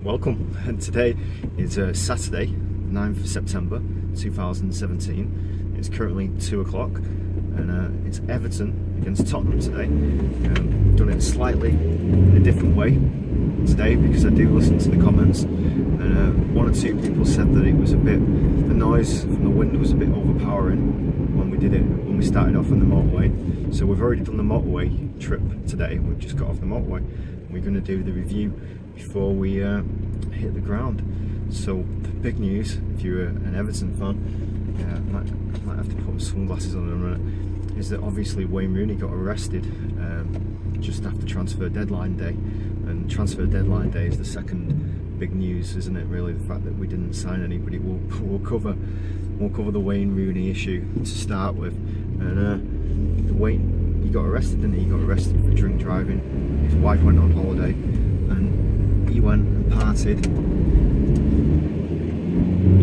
welcome. And today is Saturday, 9th of September 2017. It's currently 2 o'clock and it's Everton against Tottenham today. I've done it slightly in a different way today because I do listen to the comments, and one or two people said that it was a bit, the noise from the wind was a bit overpowering when we did it, when we started off on the motorway. So we've already done the motorway trip today. We've just got off the motorway and we're going to do the review before we hit the ground. So big news if you're an Everton fan, might have to put sunglasses on in a minute, is that obviously Wayne Rooney got arrested just after transfer deadline day, and transfer deadline day is the second big news, isn't it, really, the fact that we didn't sign anybody. We'll cover the Wayne Rooney issue to start with. And Wayne, he got arrested, didn't he? He got arrested for drink driving. His wife went on holiday and he went and partied,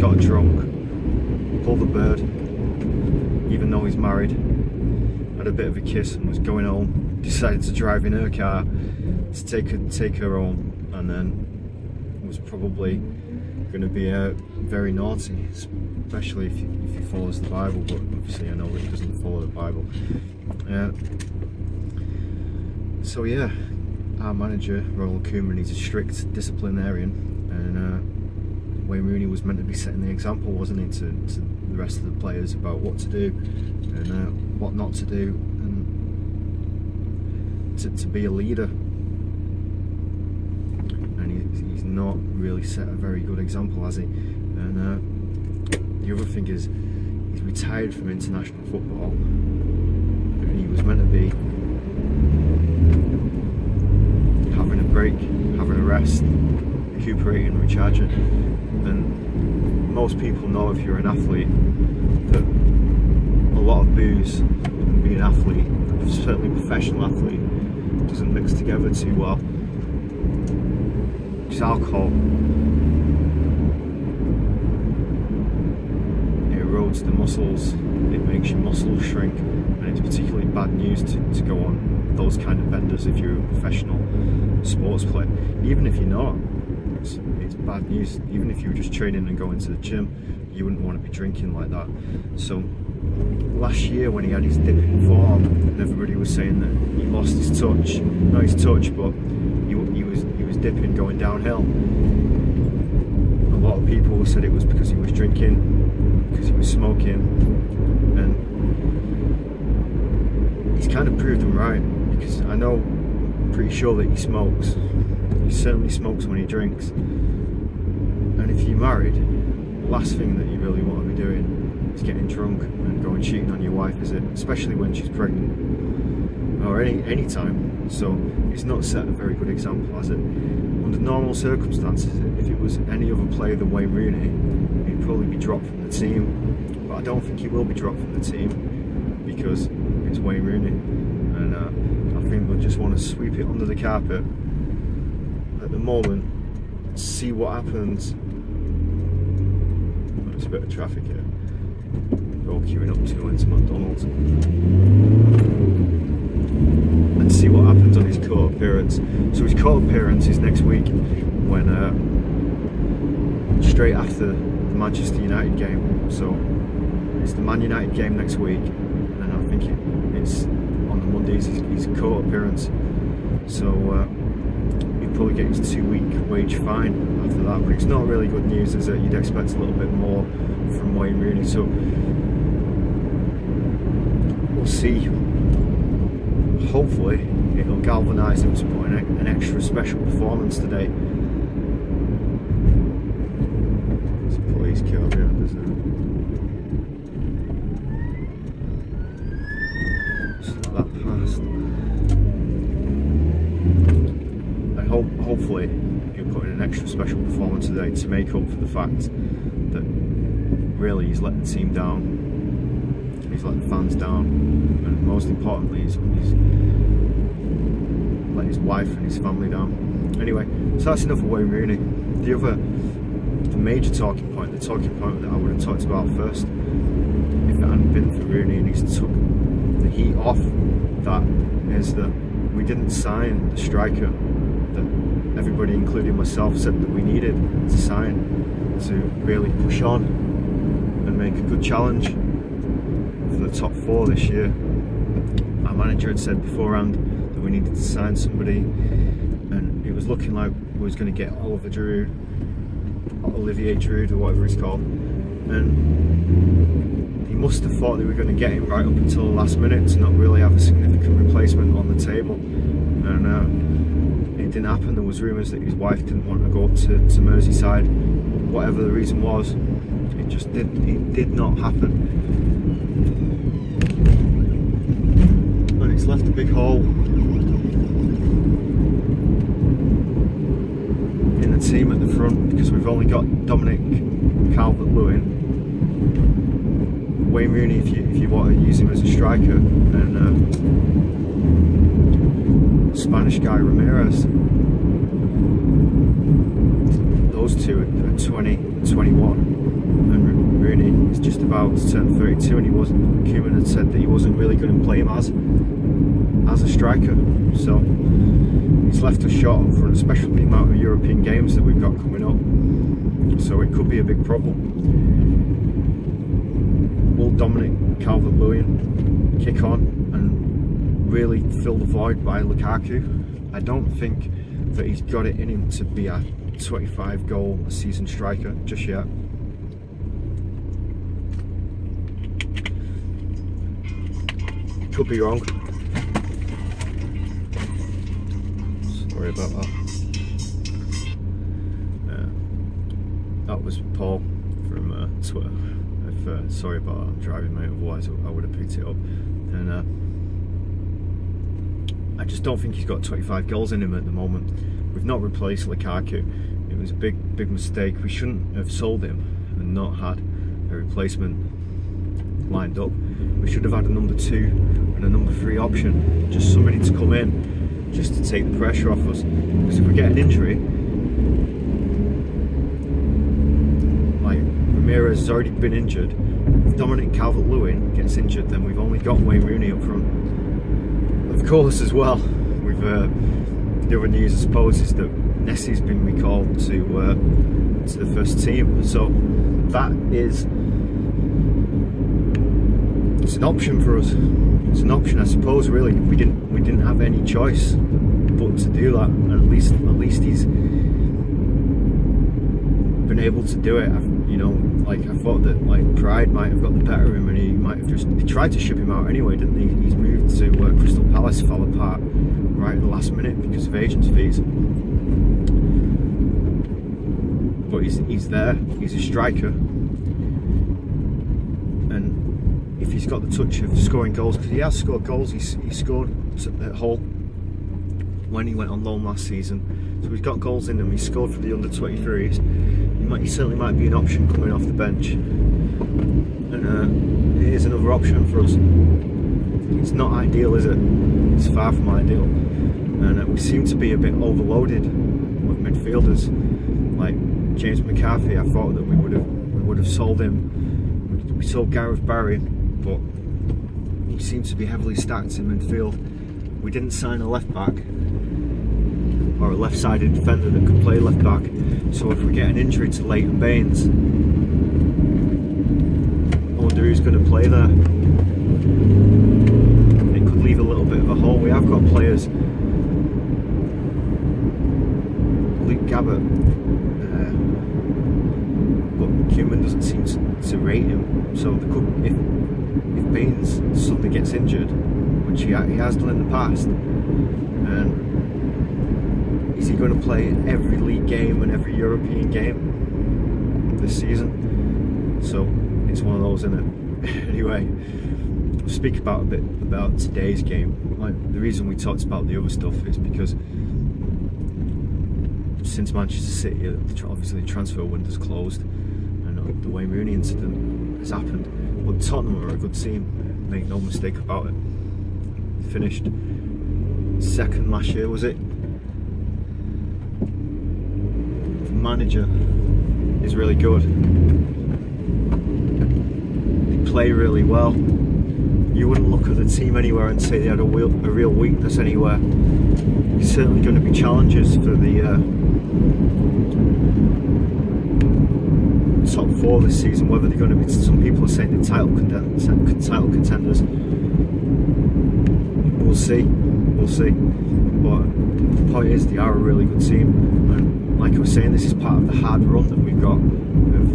got drunk, pulled the bird, even though he's married, had a bit of a kiss and was going home, decided to drive in her car to take her home, and then was probably going to be very naughty, especially if he follows the Bible, but obviously I know that he doesn't follow the Bible. So yeah, our manager, Ronald Koeman, he's a strict disciplinarian, and Wayne Rooney was meant to be setting the example, wasn't he, to the rest of the players about what to do and what not to do, and to be a leader. And he's not really set a very good example, has he? And the other thing is, he's retired from international football, and he was meant to be having a break, having a rest, recuperating, recharging. And most people know, if you're an athlete, that a lot of booze and being an athlete, certainly a professional athlete, doesn't mix together too well. Because alcohol, it erodes the muscles, it makes your muscles shrink, and it's particularly bad news to go on those kind of benders if you're a professional sports player. Even if you're not, it's bad news. Even if you were just training and going to the gym, you wouldn't want to be drinking like that. So last year, when he had his dip in form and everybody was saying that he lost his touch, not his touch, but he was dipping, going downhill, a lot of people said it was because he was drinking, because he was smoking, and he's kind of proved them right, because I know, I'm pretty sure that he smokes. He certainly smokes when he drinks, and if you're married, the last thing that you really want to be doing is getting drunk and going cheating on your wife, is it? Especially when she's pregnant, or any time. So it's not set a very good example, has it? Under normal circumstances, if it was any other player than Wayne Rooney, he'd probably be dropped from the team. But I don't think he will be dropped from the team because it's Wayne Rooney, and I think we'll just want to sweep it under the carpet at the moment, see what happens. There's a bit of traffic here. We're all queuing up to go into McDonald's. And see what happens on his court appearance. So his court appearance is next week, when straight after the Manchester United game. So it's the Man United game next week, and I think it's on the Mondays his court appearance. So he'll probably get his 2-week wage fine after that. But it's not really good news, is it? You'd expect a little bit more from Wayne Rooney. So we'll see. Hopefully it'll galvanise him to put in an extra special performance today. There's a police car behind us now. Just let that past. And hopefully he'll put in an extra special performance today to make up for the fact that really he's let the team down. He's let the fans down, and most importantly, he's let his wife and his family down. Anyway, so that's enough of Wayne Rooney. The major talking point, the talking point that I would have talked about first, if it hadn't been for Rooney and he's took the heat off, that is that we didn't sign the striker that everybody, including myself, said that we needed to sign to really push on and make a good challenge for the top 4 this year. Our manager had said beforehand that we needed to sign somebody, and it was looking like we was going to get Olivier Giroud or whatever he's called, and he must have thought they were going to get him right up until the last minute to not really have a significant replacement on the table, and it didn't happen. There was rumours that his wife didn't want to go up to Merseyside. Whatever the reason was, it did not happen, and it's left a big hole in the team at the front, because we've only got Dominic Calvert-Lewin, Wayne Rooney if you want to use him as a striker, and Spanish guy Ramirez. Those two are 20 and 21, and Rooney is just about to turn 32, and Koeman had said that he wasn't really going to play him as a striker, so he's left us short up front, especially the amount of European games that we've got coming up, so it could be a big problem. Will Dominic Calvert-Lewin kick on and really fill the void by Lukaku? I don't think that he's got it in him to be a 25 goal a season striker just yet. Could be wrong. Sorry about that. That was Paul from Twitter. Sorry about that, I'm driving, mate, otherwise I would have picked it up. And I just don't think he's got 25 goals in him at the moment. We've not replaced Lukaku. It was a big mistake. We shouldn't have sold him and not had a replacement lined up. We should have had a number 2 and a number 3 option, just somebody to come in just to take the pressure off us, because if we get an injury, like Ramirez has already been injured, if Dominic Calvert-Lewin gets injured, then we've only got Wayne Rooney up front. Of course, as well, we've the other news I suppose is that Nessie's been recalled to the first team, so that is, it's an option for us. It's an option, I suppose. Really, we didn't have any choice but to do that. And at least he's been able to do it. You know, like I thought that like pride might have got the better of him, and he might have they tried to ship him out anyway, didn't he? He's moved to Crystal Palace, fell apart right at the last minute because of agents' fees. But he's there. He's a striker. And if he's got the touch of scoring goals, because he has scored goals, he scored at Hull when he went on loan last season, so he's got goals in him. He scored for the under-23s. He certainly might be an option coming off the bench, and it is another option for us. It's not ideal, is it? It's far from ideal, and we seem to be a bit overloaded with midfielders. Like James McCarthy, I thought that we would have sold him. We sold Gareth Barry, but he seems to be heavily stacked in midfield. We didn't sign a left back or a left-sided defender that could play left back. So if we get an injury to Leighton Baines, I wonder who's going to play there. It could leave a little bit of a hole. We have got players. Luke Gabbert, but Koeman doesn't seem to rate him. So if Baines suddenly gets injured, which he has done in the past, and is he going to play every league game and every European game this season? So it's one of those, isn't it? Anyway, we'll speak a bit about today's game. Like, the reason we talked about the other stuff is because since Manchester City, obviously the transfer window's closed, and the Wayne Rooney incident has happened. But Tottenham are a good team, make no mistake about it. Finished second last year, was it? The manager is really good. They play really well. you wouldn't look at the team anywhere and say they had a real weakness anywhere. It's certainly going to be challenges for the top 4 this season. Whether they're going to be, some people are saying the title contenders. We'll see. But the point is, they are a really good team, and like I was saying, this is part of the hard run that we've got of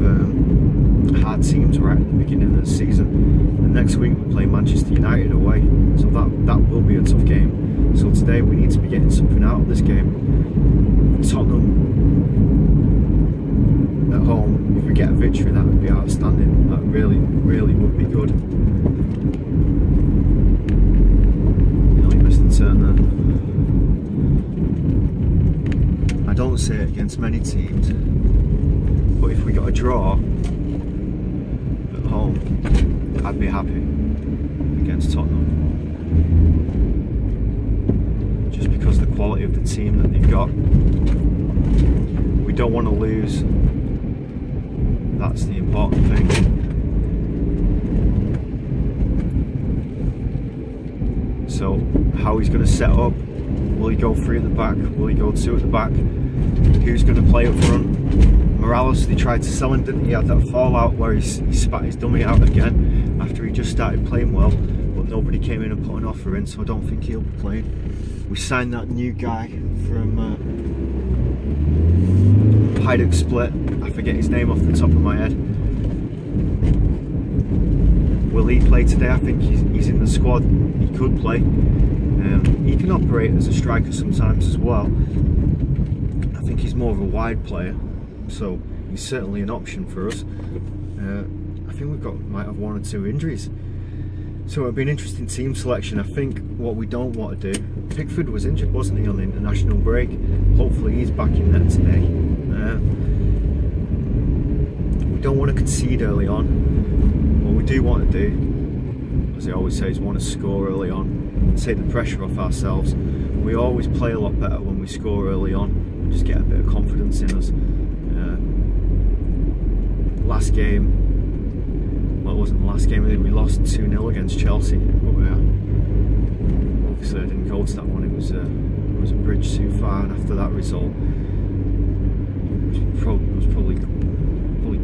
hard teams right at the beginning of the season. And next week we play Manchester United away, so that will be a tough game. So today we need to be getting something out of this game. Tottenham at home, if we get a victory, that would be outstanding. That really would be good. Nearly missed the turn there. I don't say it against many teams, but if we got a draw at home, I'd be happy against Tottenham. Just because of the quality of the team that they've got. We don't want to lose. That's the important thing. So how he's going to set up, will he go 3 at the back, will he go 2 at the back, who's going to play up front? Morales, they tried to sell him, didn't he? He had that fallout where he spat his dummy out again after he just started playing well, but nobody came in and put an offer in, so I don't think he'll be playing. We signed that new guy from Hajduk Split, I forget his name off the top of my head. Will he play today? I think he's in the squad. He could play. He can operate as a striker sometimes as well. I think he's more of a wide player, so he's certainly an option for us. I think might have 1 or 2 injuries, so it'll be an interesting team selection. I think what we don't want to do, Pickford was injured, wasn't he, on the international break? Hopefully he's back in there today. We don't want to concede early on. What we do want to do, as I always say, is want to score early on, take the pressure off ourselves. We always play a lot better when we score early on, just get a bit of confidence in us. Last game, well, it wasn't the last game, I think we lost 2-0 against Chelsea, but obviously I didn't go to that one. It was a bridge too far, and after that result, I was probably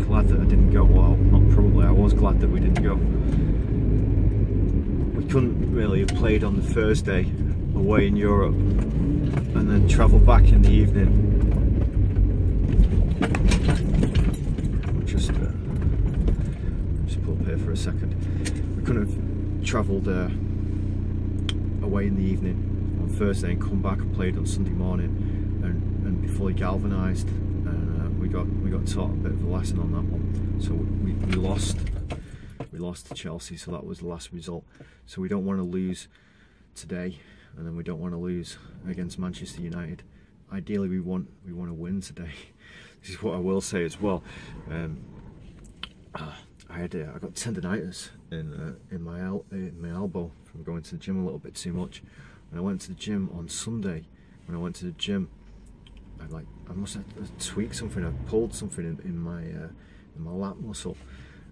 glad that I didn't go. Well, not probably, I was glad that we didn't go. We couldn't really have played on the Thursday away in Europe and then travel back in the evening. Just pull up here for a second. We couldn't have travelled away in the evening on Thursday and come back and played on Sunday morning and be fully galvanised. We got taught a bit of a lesson on that one. So we lost to Chelsea, so that was the last result. So we don't want to lose today, and then we don't want to lose against Manchester United. Ideally we want to win today. This is what I will say as well. I got tendinitis in my elbow from going to the gym a little bit too much, and I went to the gym on Sunday. When I went to the gym, I must have tweaked something. I pulled something in my lat muscle,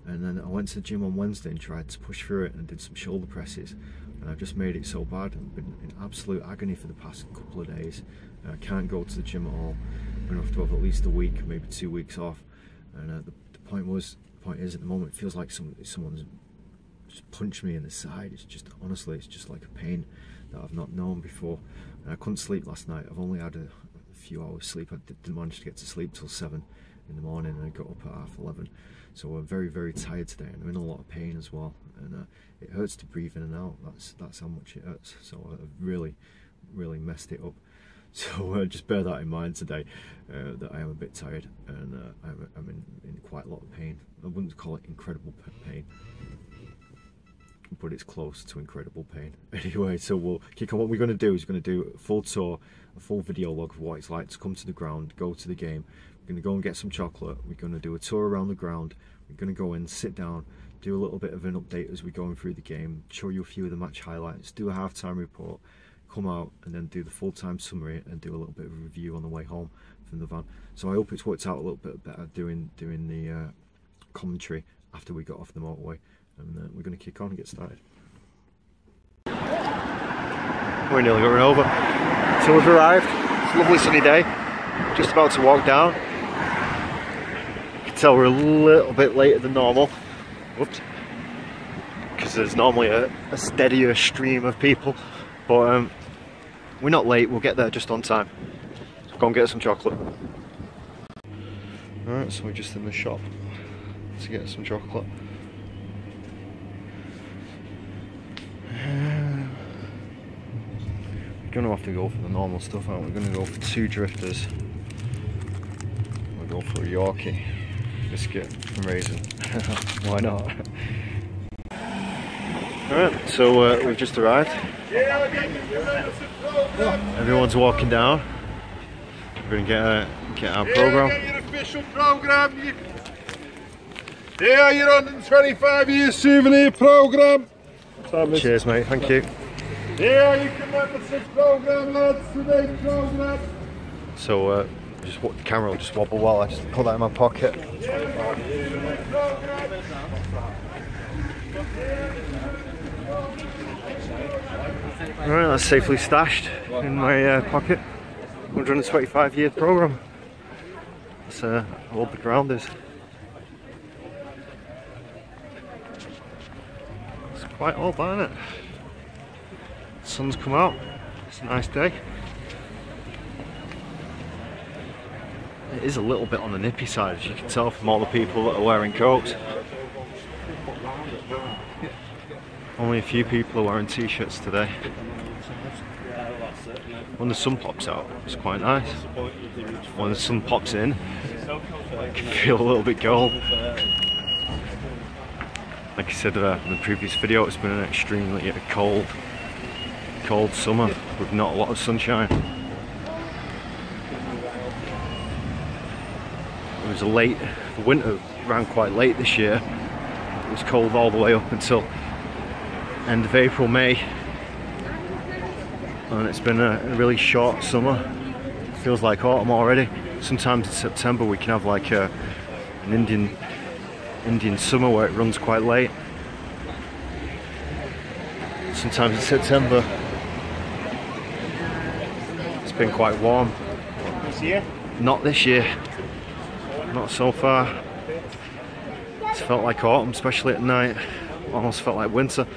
and then I went to the gym on Wednesday and tried to push through it and did some shoulder presses, and I've just made it so bad. I've been in absolute agony for the past couple of days. I can't go to the gym at all. I'm gonna have to have at least a week, maybe 2 weeks off. And the point is, at the moment, it feels like someone's just punched me in the side. It's just, honestly, it's just like a pain that I've not known before. And I couldn't sleep last night. I've only had a few hours sleep. I didn't manage to get to sleep till 7 in the morning, and I got up at 11:30. So I'm very, very tired today, and I'm in a lot of pain as well. And it hurts to breathe in and out. That's how much it hurts. So I've really messed it up. So just bear that in mind today, that I am a bit tired, and I'm in quite a lot of pain. I wouldn't call it incredible pain, but it's close to incredible pain. Anyway, so we'll kick on. What we're going to do is going to do a full tour, a full video log of what it's like to come to the ground, go to the game. We're going to go and get some chocolate. We're going to do a tour around the ground. We're going to go in, sit down, do a little bit of an update as we're going through the game, show you a few of the match highlights, do a half-time report, come out and then do the full-time summary and do a little bit of a review on the way home from the van. So I hope it's worked out a little bit better doing the commentary after we got off the motorway, and we're going to kick on and get started. We nearly got run over. So we've arrived. It's a lovely sunny day. Just about to walk down. You can tell we're a little bit later than normal. Whoops. Because there's normally a steadier stream of people. But we're not late. We'll get there just on time. So go and get some chocolate. Alright, so we're just in the shop to get some chocolate. We're going to have to go for the normal stuff, aren't we? We're going to go for 2 drifters. We'll go for a Yorkie biscuit and raisin. Why not? Alright, so we've just arrived. Everyone's walking down. We're going to get our programme. Get your official programme. Yeah, you're on the 25-year souvenir programme. Cheers, mate. Thank you. Yeah, you can remember some programme, lads. Today's programme. So, just the camera will just wobble while I just put that in my pocket. Alright, that's safely stashed in my pocket. 125-year programme. That's how old the ground is. It's quite old, isn't it? The sun's come out. It's a nice day. It is a little bit on the nippy side, as you can tell from all the people that are wearing coats. Only a few people are wearing t-shirts today. When the sun pops out, it's quite nice. When the sun pops in, it can feel a little bit cold. Like I said in the previous video, it's been an extremely cold summer with not a lot of sunshine. It was the winter ran quite late this year. It was cold all the way up until end of April, May. And it's been a really short summer. It feels like autumn already. Sometimes in September we can have like an Indian summer where it runs quite late. Sometimes in September it's been quite warm. This year? Not this year. Not so far. It's felt like autumn, especially at night. Almost felt like winter.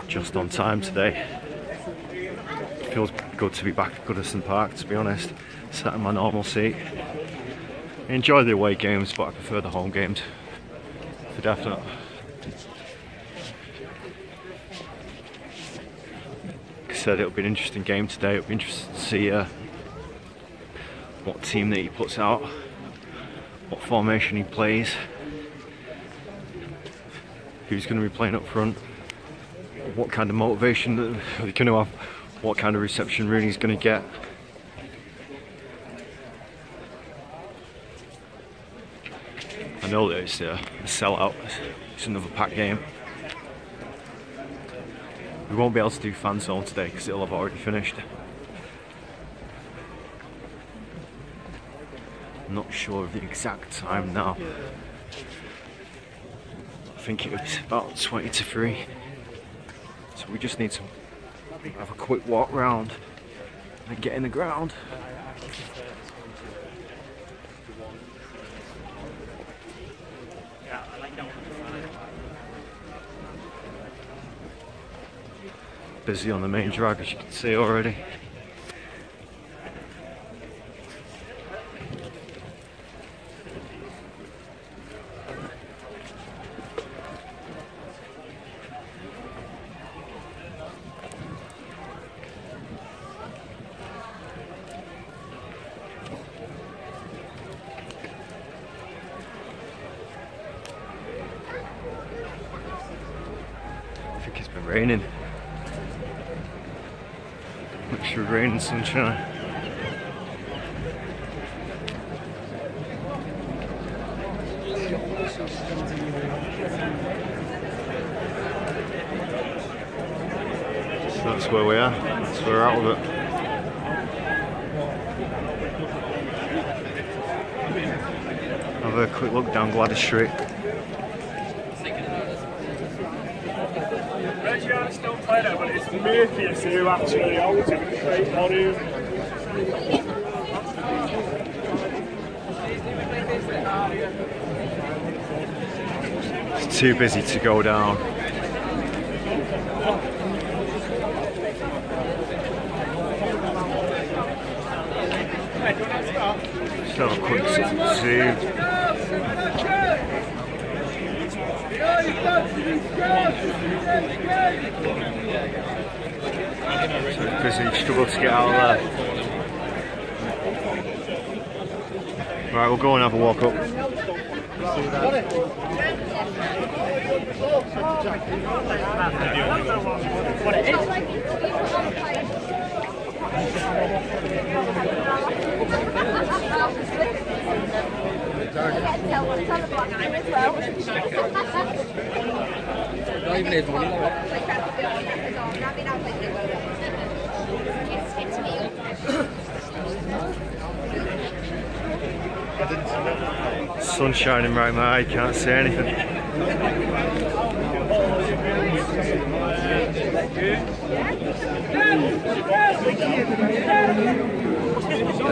Just on time today. Feels good to be back at Goodison Park, to be honest. Sat in my normal seat. I enjoy the away games, but I prefer the home games for definite. Like I said, it'll be an interesting game today. It'll be interesting to see what team that he puts out, what formation he plays, who's going to be playing up front, what kind of motivation they're going to have, what kind of reception Rooney's going to get. I know that it's a sellout, it's another packed game. We won't be able to do fan zone today because it'll have already finished. I'm not sure of the exact time now. I think it was about 20 to 3. So we just need to have a quick walk round and get in the ground. Busy on the main drag, as you can see already. I think it's been raining. Mixture of rain and sunshine. So that's where we are. That's where we're out of it. Have have a quick look down Gladys Street. Reggie still playing it, but it's Matthias who actually owns it with the great volume. It's too busy to go down. Just have a quick zoom. So busy, struggle to get out of there. Right, we'll go and have a walk up. Sun shining right in my eye, can't see anything.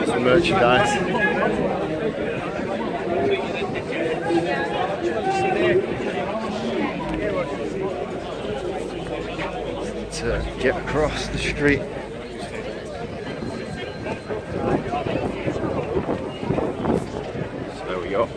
Some merchandise. To get across the street. So there we go.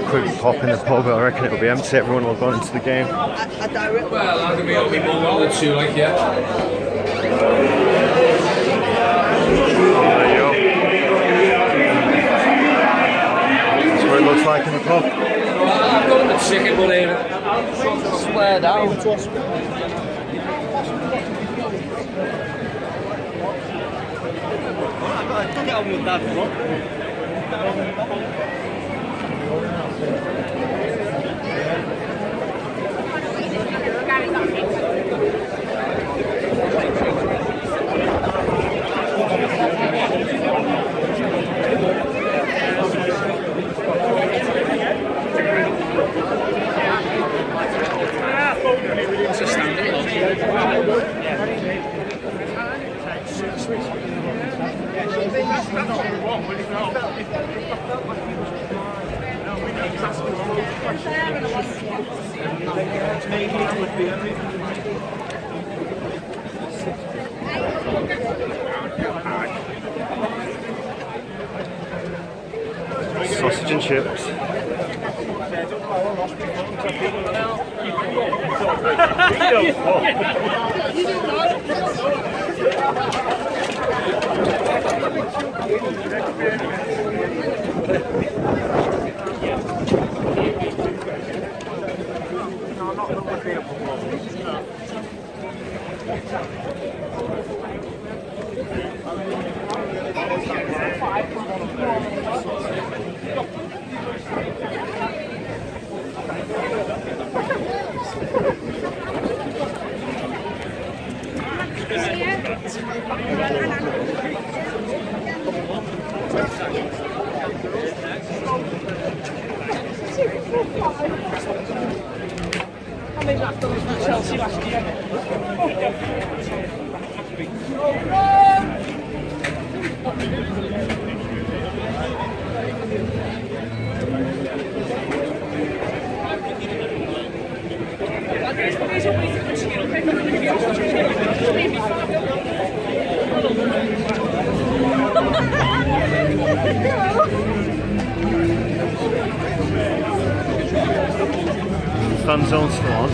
Quick pop in the pub, I reckon it'll be empty, everyone will have gone into the game. Well, I can be up with one or two, like, yeah. There you go. That's what it looks like in the pub. Well, I've got the chicken, but swear down. Get on with that, Sausage and chips. I mean, that's done with Chelsea last year. Fan zone still on.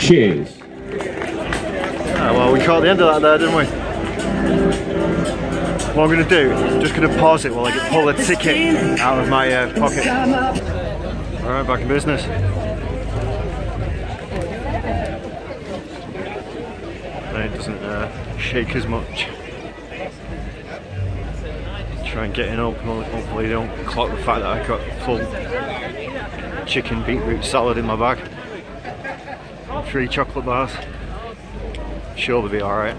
Cheers. Well, we caught the end of that there, didn't we? What I'm going to do, I'm just going to pause it while I pull a ticket out of my pocket. Alright, back in business. And it doesn't shake as much. Try and get in up, hopefully they don't clock the fact that I got full chicken beetroot salad in my bag. 3 chocolate bars. Sure they'll be alright.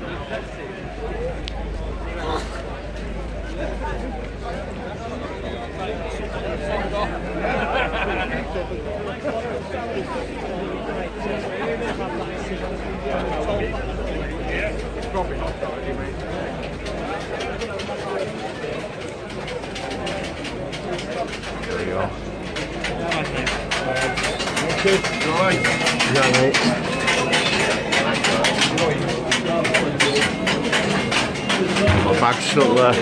There we go. Yeah, mate. My bag's still there. So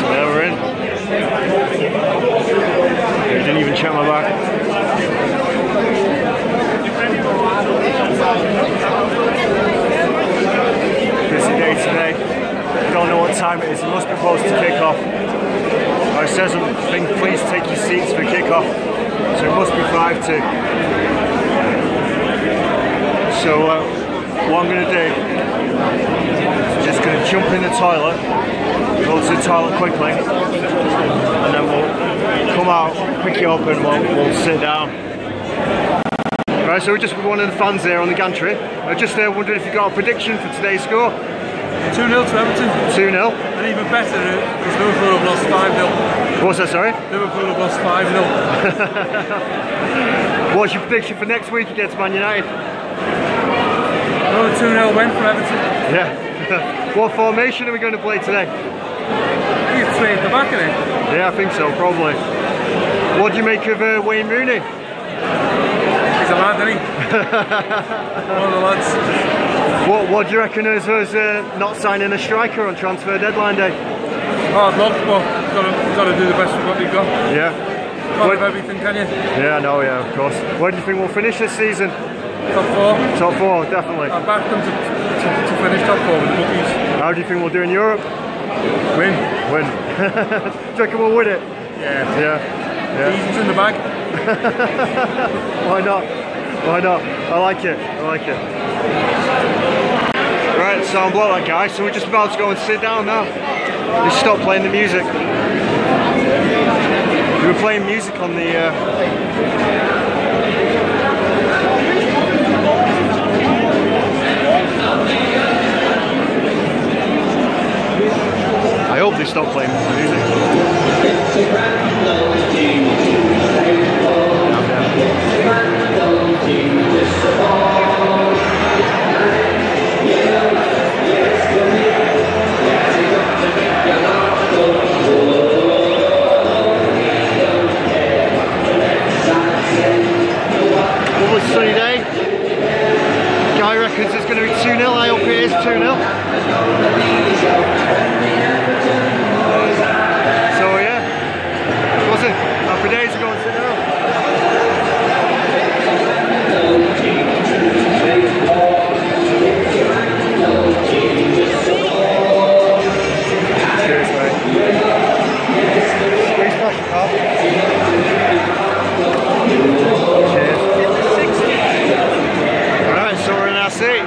there we're in. I didn't even check my bag. Busy day today. Don't know what time it is. It must be close to kick-off. It says on the thing, please take your seats for kick-off. So it must be 5-2. So what I'm going to do is just going to jump in the toilet, go to the toilet quickly, and then we'll come out, pick it up, and we'll sit down. Right, so we're just with one of the fans there on the gantry. I just wondered if you got a prediction for today's score. 2-0 to Everton. 2-0. And even better, because Liverpool have lost 5-0. What's that, sorry? Liverpool have lost 5-0. What's your prediction for next week against Man United? Another 2-0 win for Everton. Yeah. What formation are we going to play today? I think it's 3 at the back, isn't it? Yeah, I think so, probably. What do you make of Wayne Rooney? He's a lad, isn't he? One of the lads. What do you reckon as us not signing a striker on transfer deadline day? Hard luck, but got to do the best with what we've got. Yeah. Can't have everything, can you? Yeah, no, yeah, of course. Where do you think we'll finish this season? Top 4. Top 4, definitely. I backed them to finish top 4 with the bookies. How do you think we'll do in Europe? Win. Win. Do you reckon we'll win it? Yeah. Yeah. Easy's in the bag. Why not? Why not? I like it. I like it. Right, so I'm like that guy, so we're just about to go and sit down now. We stopped playing the music. We were playing music on the I hope they stop playing the music. Lovely sunny day. Guy reckons it's going to be 2-0. I hope it is 2-0. So yeah, what's it? Happy days to go and sit down. Cheers, mate. Squeeze past your car. Cheers. Alright, so we're in our seat.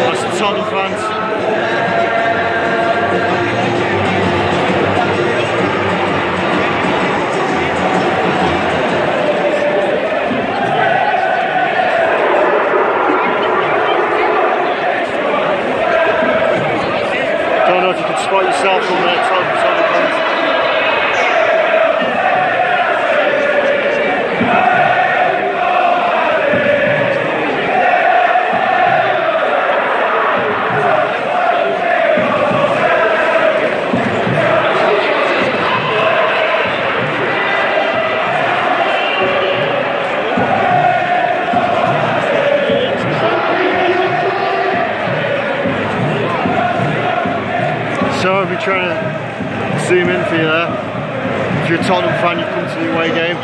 That's the Tottenham fans. Don't know if you can spot yourself from there, Tottenham fans. trying to zoom in for you there. If you're a Tottenham fan, you've come to the away game.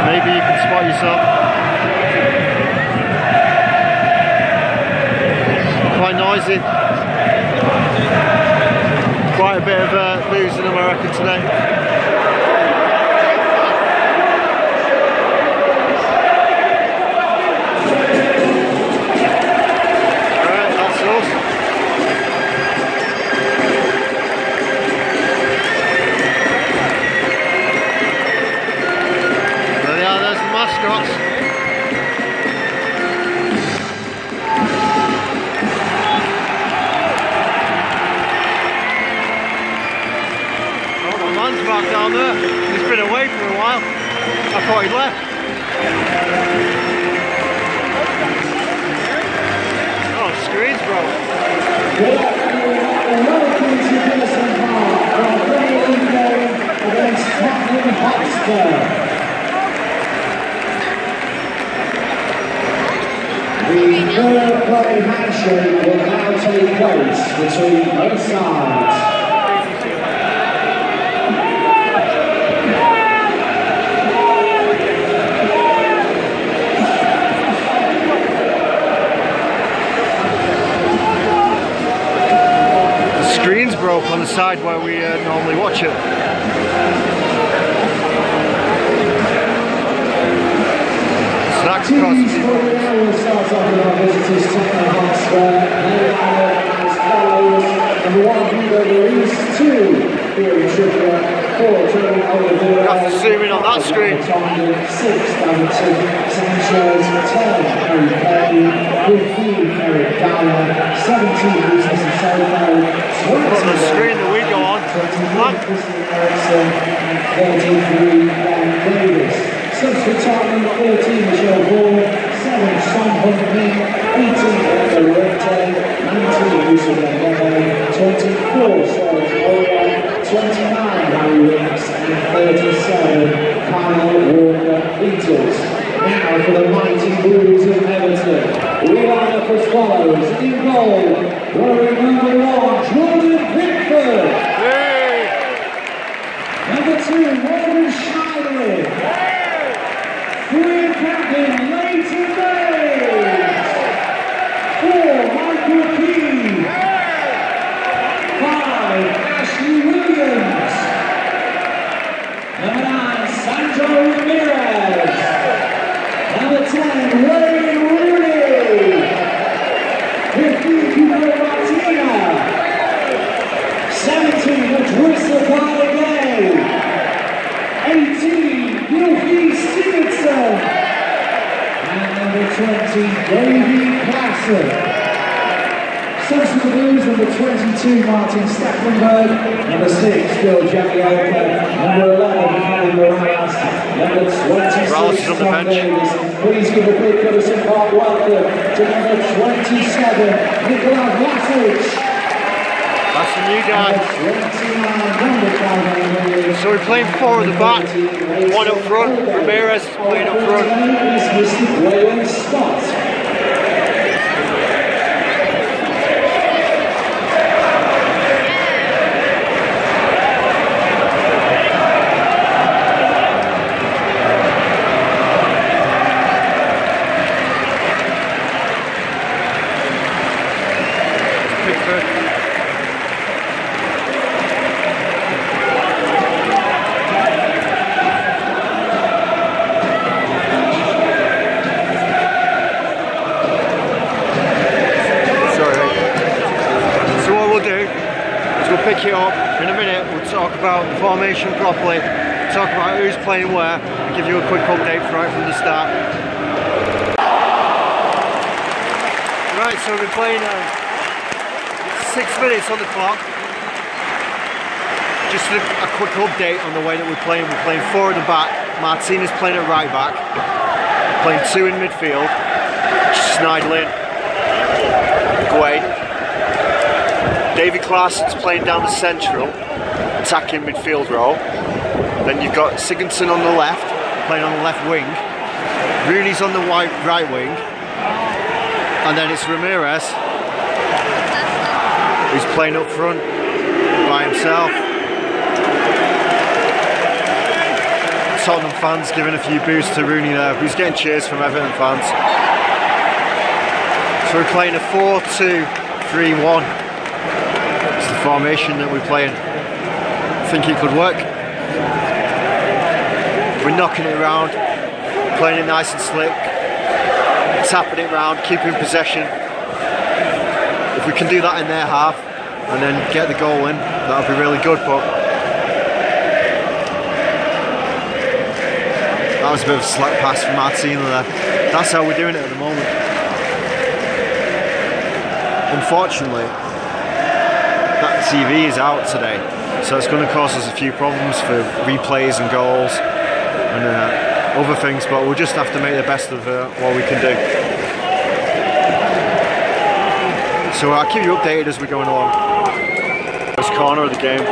Maybe you can spot yourself. Quite noisy. Quite a bit of losing them, I reckon, today. Alright, that's us. There they are, there's the mascots. Back down there. He's been away for a while. I thought he'd left. Oh, screens, bro. Welcome to Goodison Park for a friendly game against Tottenham Hotspur. The fair play handshake will now take place between both sides. Screens broke on the side where we normally watch it. So that's across the We'll start off with our visitors, Tottenham Hotspur. They are as follows. Number 1, Hugo Lloris. 2, Kieran Trippier. 4, Jordan Oliveira. You have to zoom in on that screen. 6, Everton. Sanchez. 10, Harry Kane. 15, Eric Dyer. 17, Lucas Sissoko. on the screen that we go on. 21, Christian Eriksen. And 33, Ben Davis. Subs for Tottenham, 14, Michelle Hall. 7, Son Heung-min. 18, Eriksen. 19, Yusuf Dembele. 24, Serge Aurier. 29, Harry Winks. And 37, Kyle Walker-Peters. Now for the mighty Blues of Everton. We line up as follows. In goal, wearing number 1, Jordan Pickford. Hey. Number 2, Morgan Schneider. 3, captain Leighton Baines. 4, Michael Keane. 5, Ashley Williams. Number 9, Sandro Ramirez. Number 10, Wayne Rooney. 15, Hugo Martina. 17, Idrissa Gueye. 18, Gylfi Sigurdsson. And number 20, Davy Klassen. Subs for the Blues, number 22, Martin Stecklenburg. Number 6, Phil Jagielka. Number 11, Harry Morales. Number 26, Morales is on the Tom bench. Davis. Please give a big Goodison Park welcome to number 27, Nikola Vlasic. That's the new guy. Number 29, number 5, So we're playing 4 at the back, 1 up front. Ramirez is playing up front. is Mr. Graham Scott. Pickford. Pick it up in a minute. We'll talk about the formation properly, talk about who's playing where, and give you a quick update right from the start. Right, so we've been playing 6 minutes on the clock. Just a quick update on the way that we're playing. We're playing 4 at the back. Martinez playing at right back. Playing 2 in midfield. Schneidlin, Gueye. Davy Klaasen's playing down the central, attacking midfield role. Then you've got Sigurdsson on the left, playing on the left wing. Rooney's on the right wing. And then it's Ramirez who's playing up front by himself. Tottenham fans giving a few boos to Rooney there, but he's getting cheers from Everton fans. So we're playing a 4-2-3-1. It's the formation that we're playing. I think it could work. We're knocking it around, playing it nice and slick, tapping it round, keeping possession. If we can do that in their half and then get the goal in, that'll be really good. But that was a bit of a slack pass from Martina there. That's how we're doing it at the moment. Unfortunately, that TV is out today, so it's going to cause us a few problems for replays and goals and other things, but we'll just have to make the best of what we can do. So I'll keep you updated as we're going along. First corner of the game.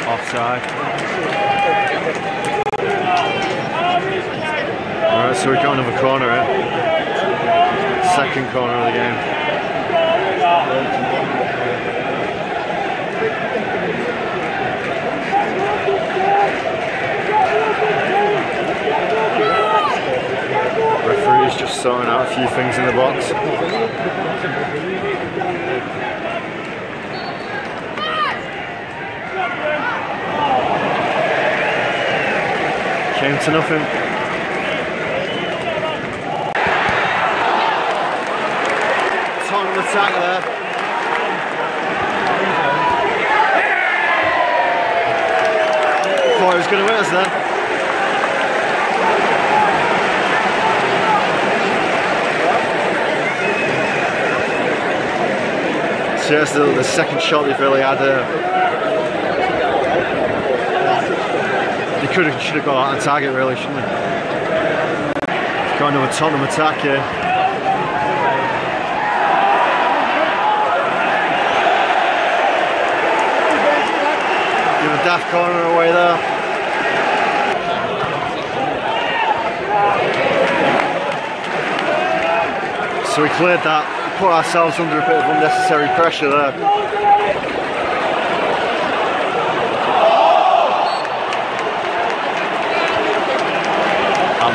Offside. Alright, so we've got another corner here. Second corner of the game. Referee's just sorting out a few things in the box. Came to nothing. Tottenham attack there. Thought he was going to win us then. So that's the second shot they've really had. They should have got out on target really, shouldn't they? Got another Tottenham attack here. Give a daft corner away there. So we cleared that, we put ourselves under a bit of unnecessary pressure there.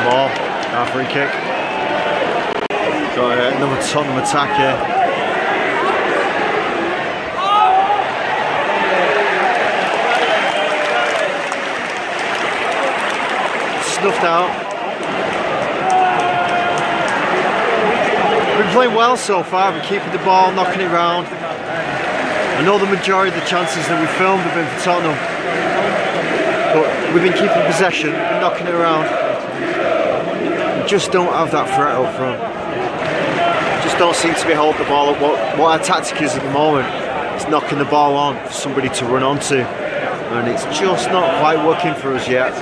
Ball, our free kick. Got another Tottenham attack here. Snuffed out. We've been playing well so far, we're keeping the ball, knocking it round. I know the majority of the chances that we filmed have been for Tottenham, but we've been keeping possession, knocking it around. Just don't have that threat up front. Just don't seem to be holding the ball up. What our tactic is at the moment is knocking the ball on for somebody to run onto, and it's just not quite working for us yet.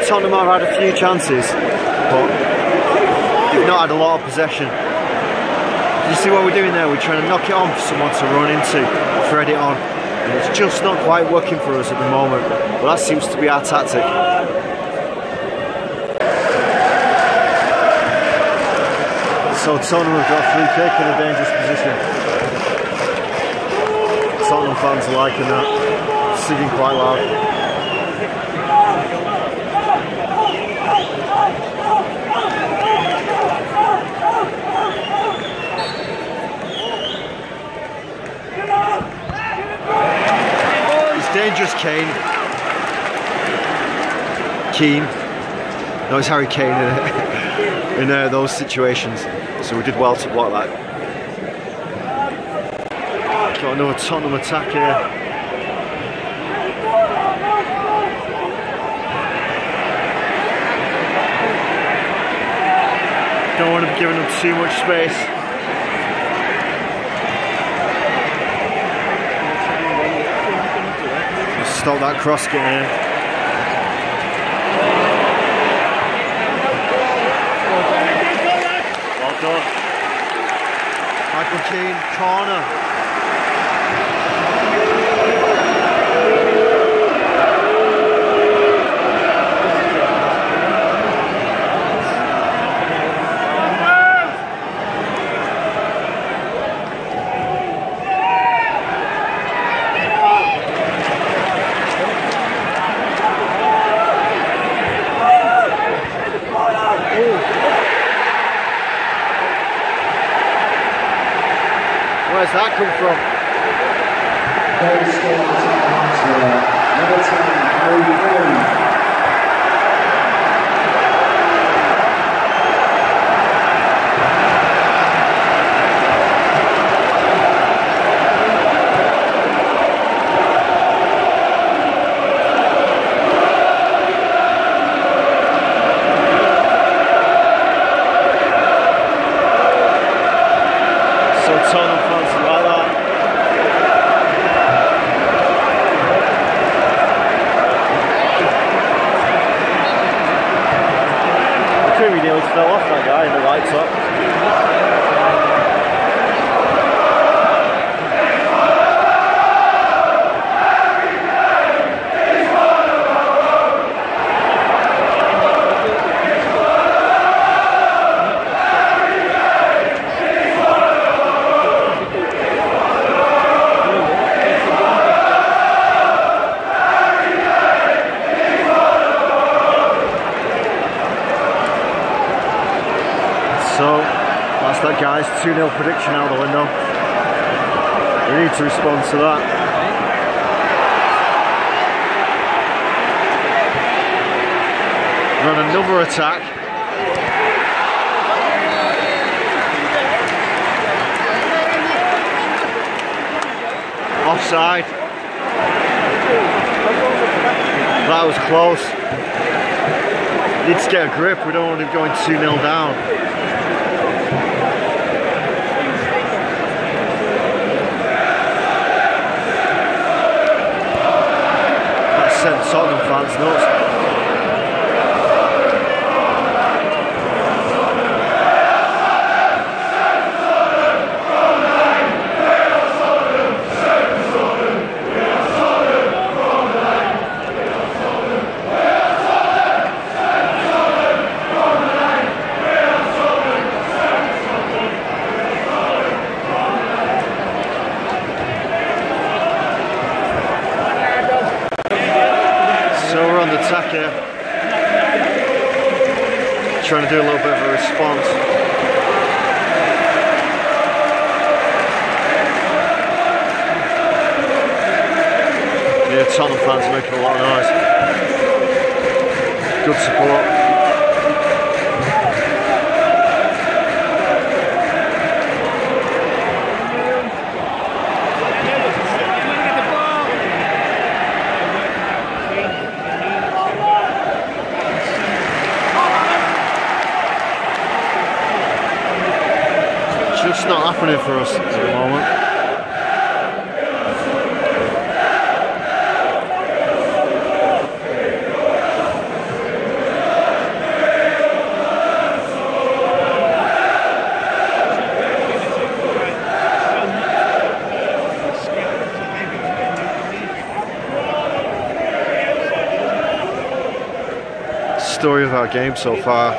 Tottenham have had a few chances, but they've not had a lot of possession. You see what we're doing there? We're trying to knock it on for someone to run into, thread it on, and it's just not quite working for us at the moment. But that seems to be our tactic. So Tottenham have got a free kick in a dangerous position. Tottenham fans are liking that, singing quite loud. It's dangerous, Kane. Keane. No, it's Harry Kane in those situations. So we did well to block that. Got another Tottenham attack here. Don't want to be giving them too much space. Stop that cross getting in. done. Michael Kane, corner. Where's that come from? Very strong Everton, Tottenham fans are like that. I think we nearly fell off that guy in the right top. So, that's that guy's 2-0 prediction out the window. We need to respond to that. Run another attack. Offside. That was close. Need to get a grip, we don't want him going 2-0 down. Sent Tottenham fans nuts. Attack here, trying to do a little bit of a response. Yeah, Tottenham fans are making a lot of noise. Good support. It's not happening for us at the moment. Story of our game so far.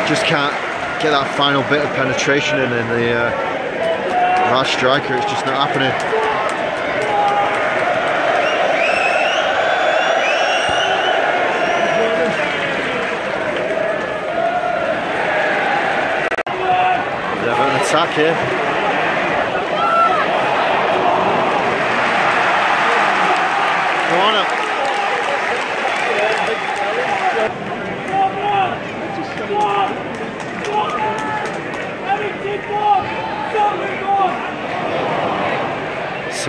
Just can't get that final bit of penetration in the our striker. It's just not happening. They've got an attack here. Come on up.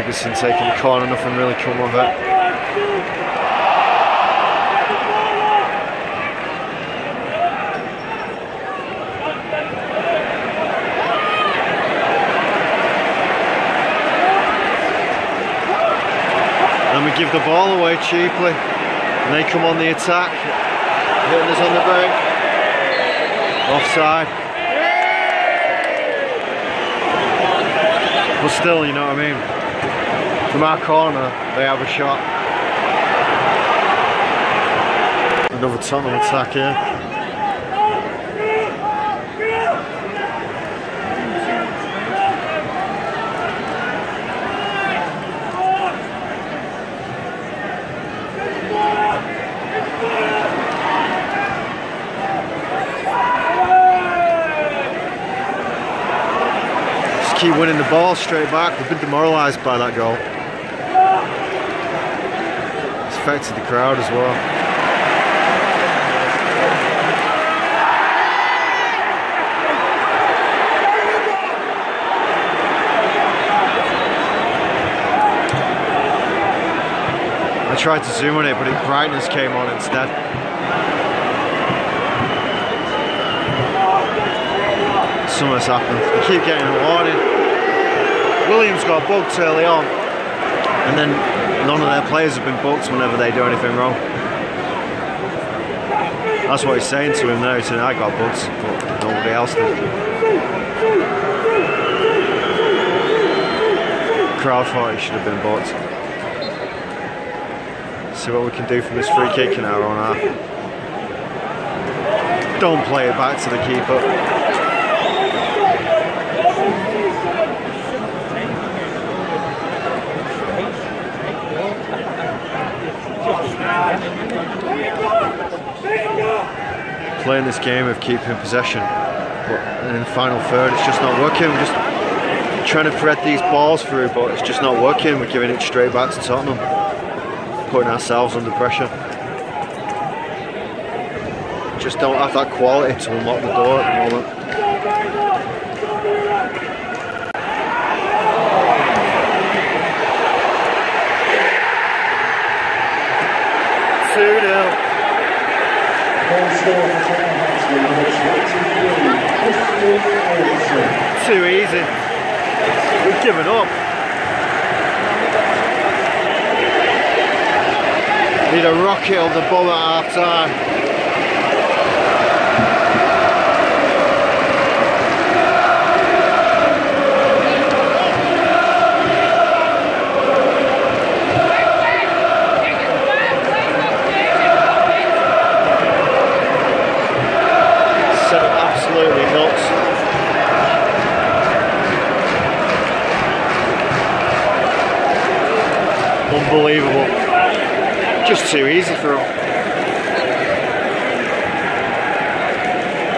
Goodison taking the corner, nothing really come of it. And we give the ball away cheaply, and they come on the attack, hitting us on the break. Offside. But still, you know what I mean? From our corner, they have a shot. Another Tottenham attack here. Keep winning the ball straight back. They've been demoralised by that goal. It's affected the crowd as well. I tried to zoom on it, but brightness came on instead. Something's happened. They keep getting a warning. Williams got booked early on, and then none of their players have been booked whenever they do anything wrong. That's what he's saying to him now. Tonight I got booked, but nobody else did. Crowd thought he should have been booked. See what we can do from this free kick in our own half. Don't play it back to the keeper. Playing this game of keeping possession, but in the final third it's just not working. We're just trying to thread these balls through, but it's just not working. We're giving it straight back to Tottenham, putting ourselves under pressure. Just don't have that quality to unlock the door at the moment. 2-0. Too easy. We've given up. Need a rocket on the ball at half time. Set up absolutely nuts. Unbelievable. Just too easy for him.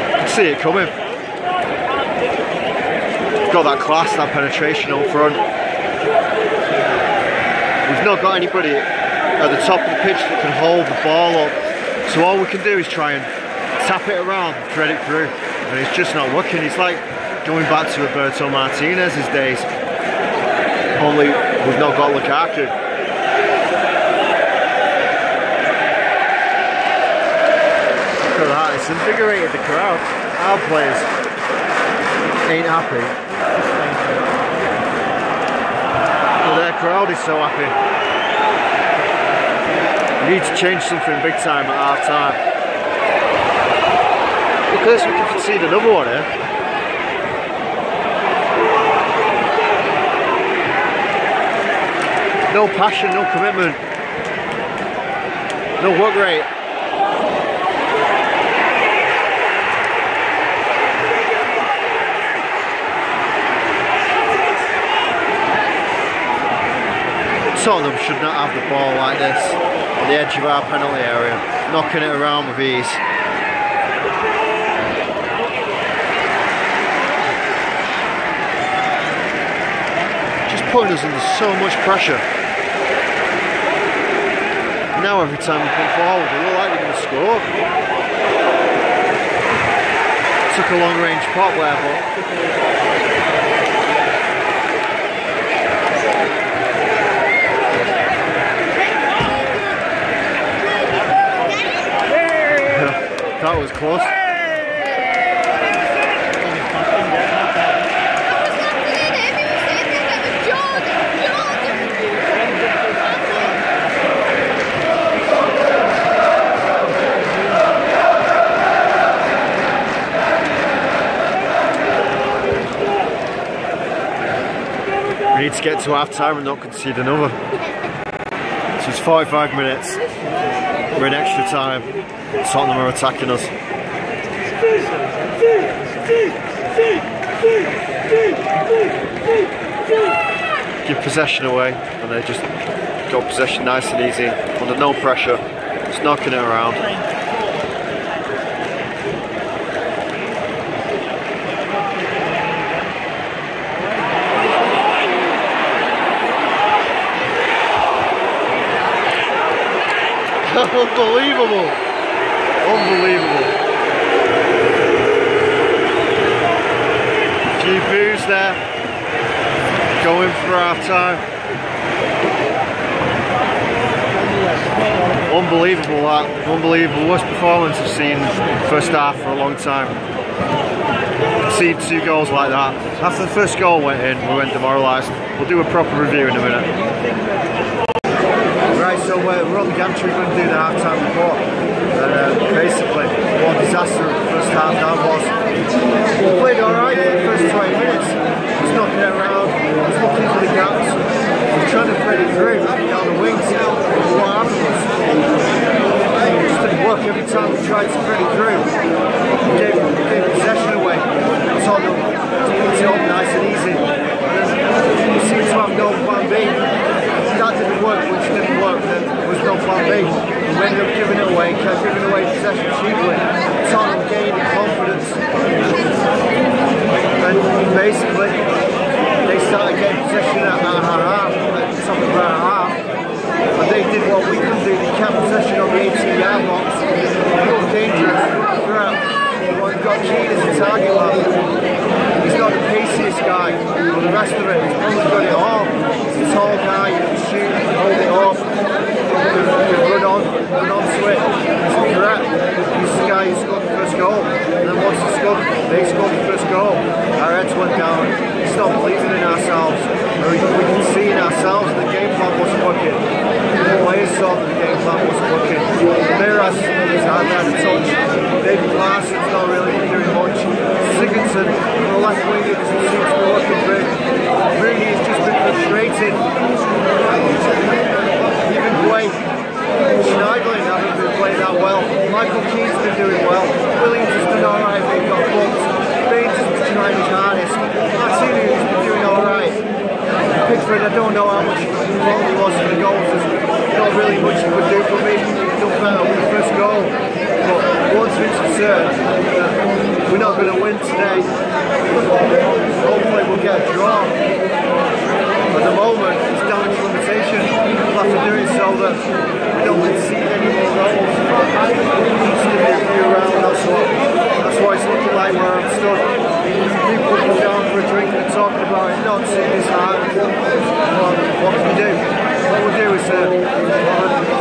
You can see it coming. Got that class, that penetration up front. We've not got anybody at the top of the pitch that can hold the ball up. So all we can do is try and tap it around, thread it through. And it's just not working. It's like going back to Roberto Martinez's days. Only we've not got Lukaku. That. It's invigorated the crowd. Our players ain't happy, but their crowd is so happy. We need to change something big time at half time. Look at this, we can concede another one here. No passion, no commitment, no work rate. Tottenham should not have the ball like this at the edge of our penalty area, knocking it around with ease. Just putting us under so much pressure. Now every time we come forward, we look like we're going to score. Took a long range pot there, but that was close. We need to get to half time and not concede another. So it's 45 minutes. We're in extra time. Tottenham are attacking us. Give possession away, and they just got possession nice and easy, under no pressure, just knocking it around. Unbelievable! Unbelievable! A few boos there, going for half time. Unbelievable that, unbelievable. Worst performance I've seen first half for a long time. Seen 2 goals like that. After the first goal went in, we went demoralised. We'll do a proper review in a minute. Right, so we're on the gantry, we're going to do the half-time report. And basically, what a disaster the first half that was. We played alright in the first 20 minutes. Just knocking it around, just looking for the gaps. We're trying to thread it through, down the wings. What happened was, it just didn't work every time we tried to thread it through. We gave possession away. Tottenham picked it up nice and easy. We seemed to have no plan B. That didn't work, which didn't work, then there was no plan B. We ended up giving it away, kept giving away possession cheaply. Tottenham gained confidence. And basically, they started getting possession at our half, at the top of our half. And they did what we couldn't do, they kept possession on the 18-yard box. They got dangerous, throughout. We've got Kane as a target man. He's not the paciest guy, but the rest of it, he's probably got it all. He's a tall guy, he can shoot, he can hold it up, he can run onto it. He's a threat. He's the guy who scored the first goal. And then once they scored the first goal, our heads went down. We stopped believing in ourselves. We could see in ourselves that the game plan wasn't working. The players saw that the game plan wasn't working. Miraz has had a touch. David Larson's not really doing much. Sigurdsson, the left wing, it doesn't seem to be working great. Rooney has just been frustrated. Even Blake, Schneiderlin haven't been playing that well. Michael Keane's been doing well. Williams has done alright, but he got booked. Baines has been trying his hardest. Martini has been doing alright. Pickford, I don't know how much quality he was for the goals. There's not really much he could do for me. He's done better with the first goal. But once it's concerned, we're not going to win today. Hopefully we'll get a draw. At the moment, it's down to limitation. We'll have to do it so that we don't concede any more goals. Just give it a few rounds, that's what it's looking like where I'm stood. People come down for a drink and talking about it, not seeing this hard. Well, what can we do? What we'll do is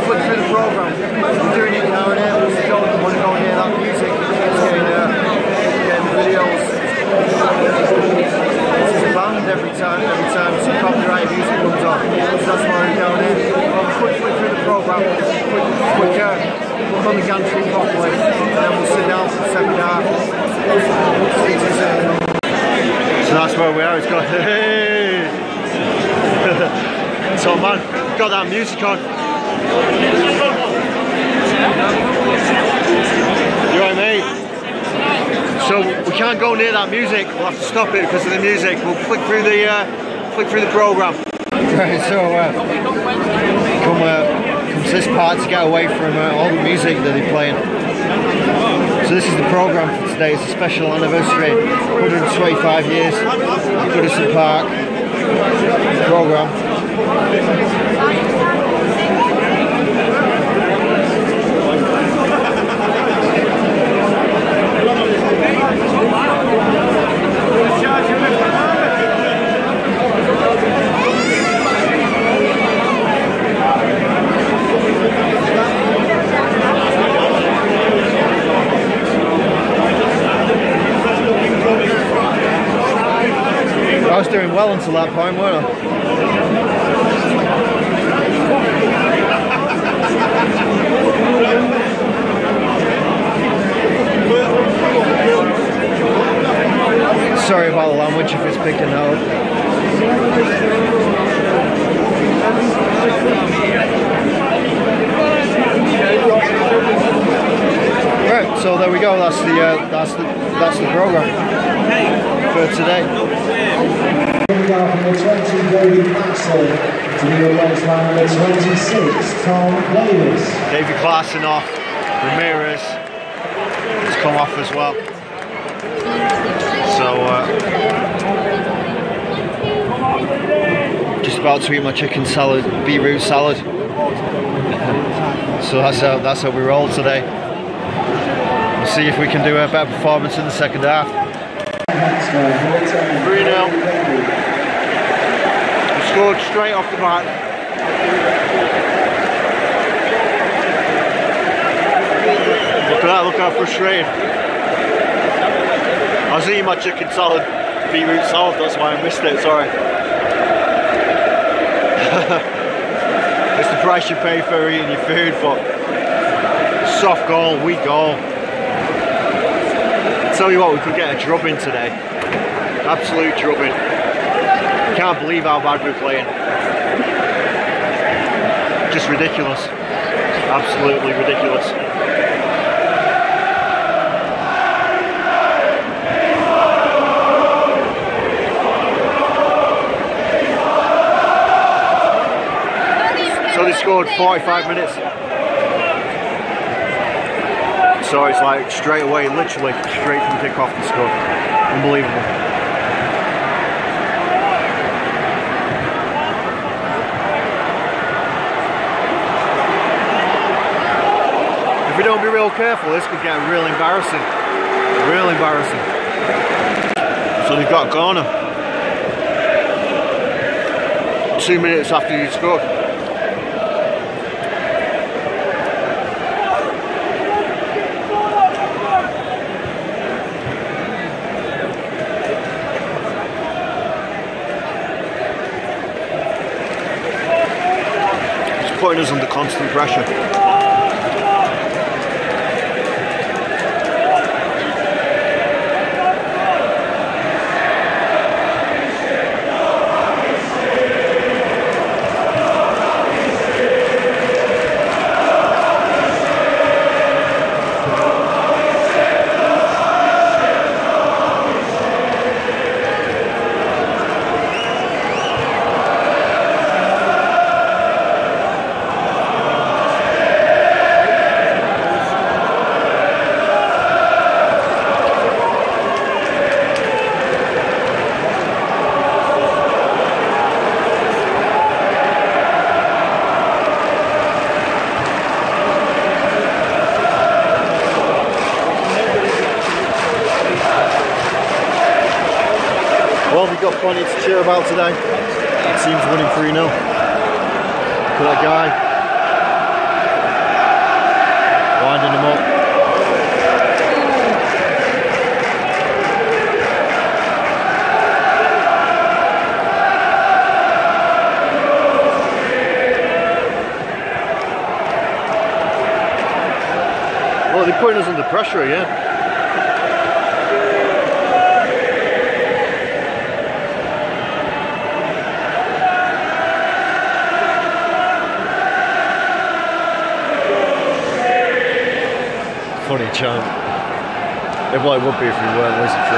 flick through the programme. We're doing it now and then, we don't want to go near that music. It's getting videos. It's banned every time some copyright music comes on. So that's why we're down here. We'll have a quick flick through the programme, quick look on the gantry properly, and then we'll sit down for the second half. So that's where we are. It's got hey. So man, got that music on. You right, mate? So we can't go near that music. We'll have to stop it because of the music. We'll flick through the programme. Right, so come to this part to get away from all the music that they're playing. So this is the programme for today. It's a special anniversary, 125 years, Goodison Park programme. I was doing well until that point, weren't I? Sorry about the language if it's picking that up. Right, so there we go. That's the program for today. From the 20, David Maxwell, to the race line number 26, Tom Davis. David Klaassen off, Ramirez has come off as well. So just about to eat my chicken salad, beetroot salad. So that's how we roll today. We'll see if we can do a better performance in the second half. 3-0. We scored straight off the bat. Look at that, look how frustrated. I was eating my chicken salad, beetroot salad, that's why I missed it, sorry. It's the price you pay for eating your food, but soft goal, weak goal. Tell you what, we could get a drubbing today. Absolute drubbing. Can't believe how bad we're playing. Just ridiculous. Absolutely ridiculous. So they scored 45 minutes. So it's like straight away, literally straight from kick-off to score. Unbelievable. If we don't be real careful, this could get real embarrassing. Real embarrassing. So they've got a corner. 2 minutes after you scored. Putting us under constant pressure. Well, we've got plenty to cheer about today. The team's winning 3-0. Look at that guy. Winding him up. Well, they're putting us under pressure again. Funny chant. It would be if we weren't losing 3-0.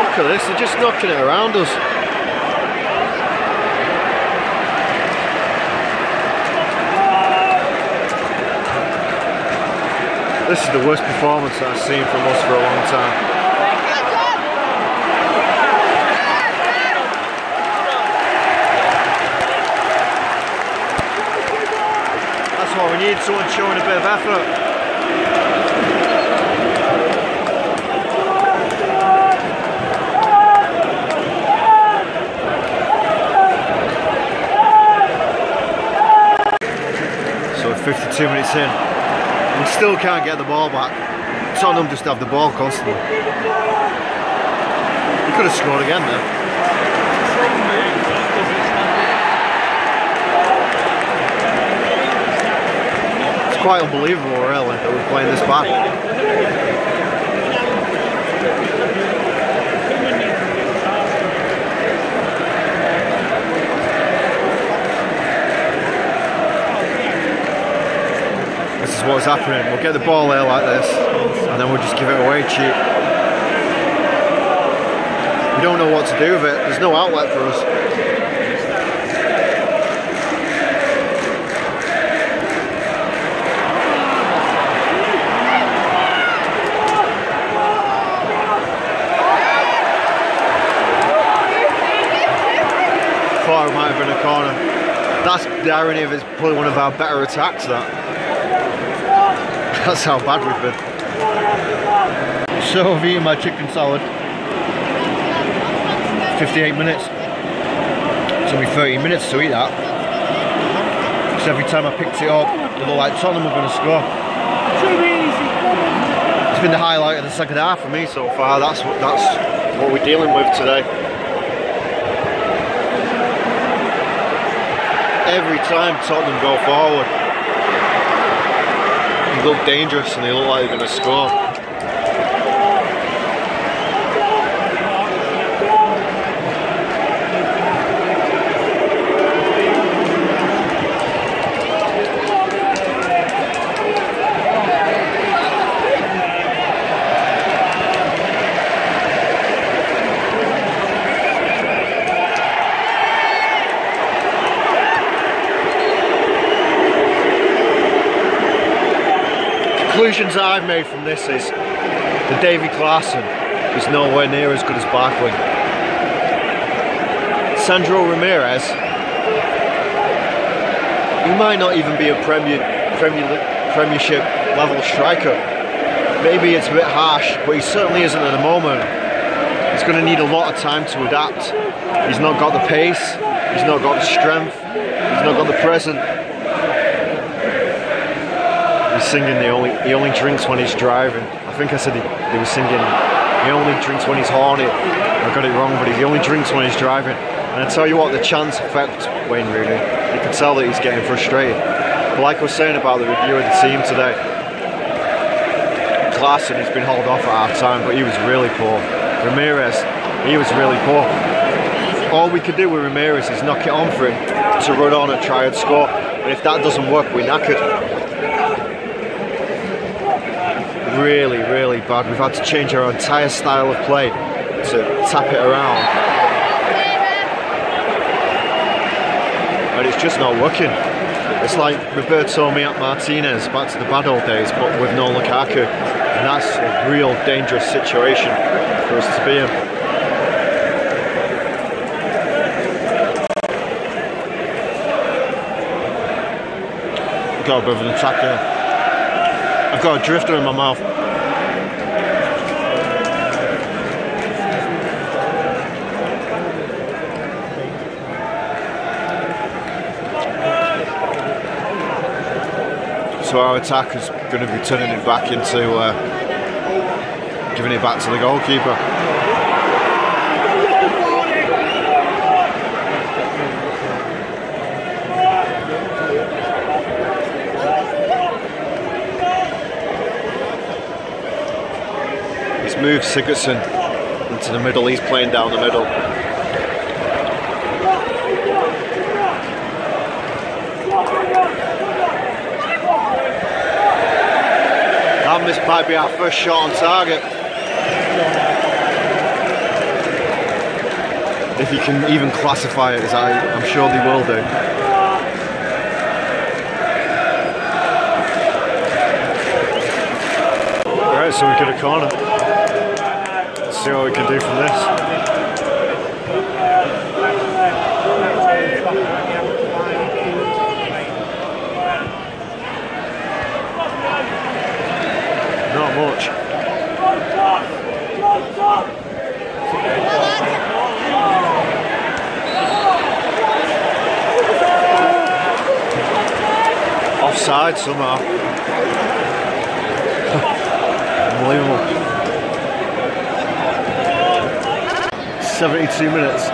Look at this, they're just knocking it around us. This is the worst performance that I've seen from us for a long time. That's what we need, someone showing a bit of effort. So 52 minutes in. We still can't get the ball back. Tottenham just have the ball constantly. You could have scored again there. It's quite unbelievable, really, that we're playing this bad. This is what's happening. We'll get the ball there like this, and then we'll just give it away cheap. We don't know what to do with it. There's no outlet for us. Thought it might have been a corner. That's the irony of it's probably one of our better attacks, that's how bad we've been. So I've eaten my chicken salad. 58 minutes. It's only 30 minutes to eat that. Because every time I picked it up, it looked like Tottenham were going to score. It's been the highlight of the second half for me so far. That's what we're dealing with today. Every time Tottenham go forward, they look dangerous and they look like they're going to score. Conclusions that I've made from this is that Davy Klaassen is nowhere near as good as Barkley. Sandro Ramirez, he might not even be a Premiership level striker. Maybe it's a bit harsh, but he certainly isn't at the moment. He's going to need a lot of time to adapt. He's not got the pace, he's not got the strength, he's not got the presence. He's singing he only drinks when he's driving. I think I said he was singing he only drinks when he's horny. I got it wrong, but he only drinks when he's driving. And I tell you what, the chance affects Wayne Rooney. You can tell that he's getting frustrated. But like I was saying about the review of the team today, Klaassen has been hauled off at half time, but he was really poor. Ramirez, he was really poor. All we could do with Ramirez is knock it on for him to run on and try and score. And if that doesn't work, we're knackered. Really, really bad. We've had to change our entire style of play to tap it around. And it's just not working. It's like Roberto Martinez back to the bad old days, but with no Lukaku. And that's a real dangerous situation for us to be in. Got a bit of an attack there. I've got a drifter in my mouth. So our attack is going to be turning it back into giving it back to the goalkeeper. Moved Sigurdsson into the middle, he's playing down the middle. And this might be our first shot on target. If you can even classify it as I'm sure they will do. Alright, so we get a corner. See what we can do from this. Not much. Offside somehow. Unbelievable. 72 minutes,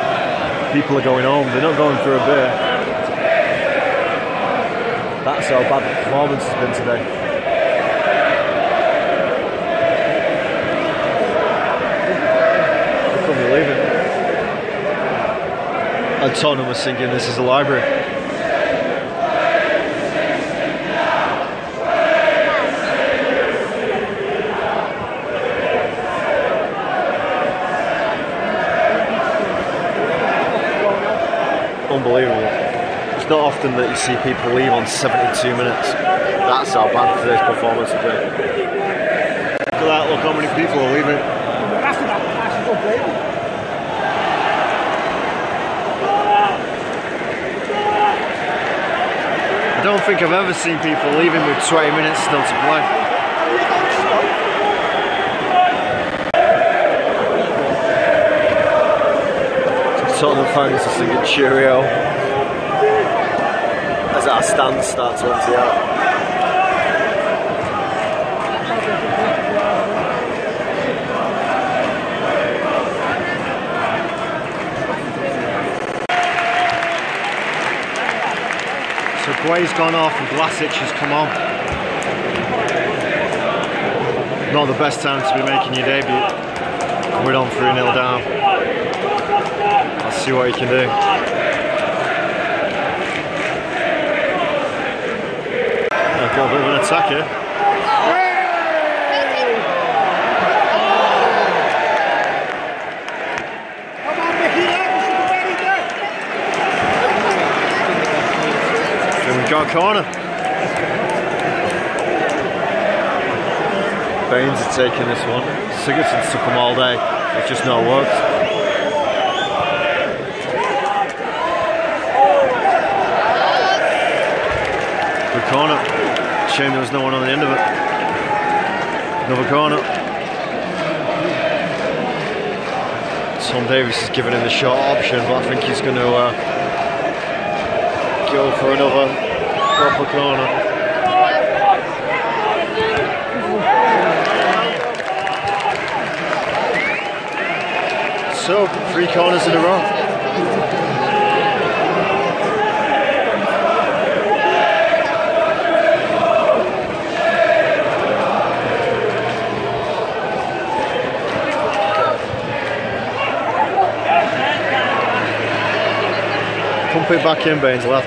people are going home. They're not going for a beer. That's how bad the performance has been today. I couldn't believe it. And Tottenham was singing "This is a Library." Unbelievable. It's not often that you see people leave on 72 minutes. That's how bad today's performance has been. Look at that, look how many people are leaving. I don't think I've ever seen people leaving with 20 minutes still to play. Tottenham fans are singing cheerio as our stands start to empty out. So Guay's gone off and Vlasic has come on. Not the best time to be making your debut. We're on 3-0 down. Let's see what he can do. I've got a bit of an attack here. Then we've got a corner. Baines is taking this one. Sigurdsson's took him all day. It's just not worked. Good corner. Shame there was no one on the end of it. Another corner. Tom Davies is giving him the short option, but I think he's going to go for another proper corner. So, 3 corners in a row. Pump it back in, Baines, lad.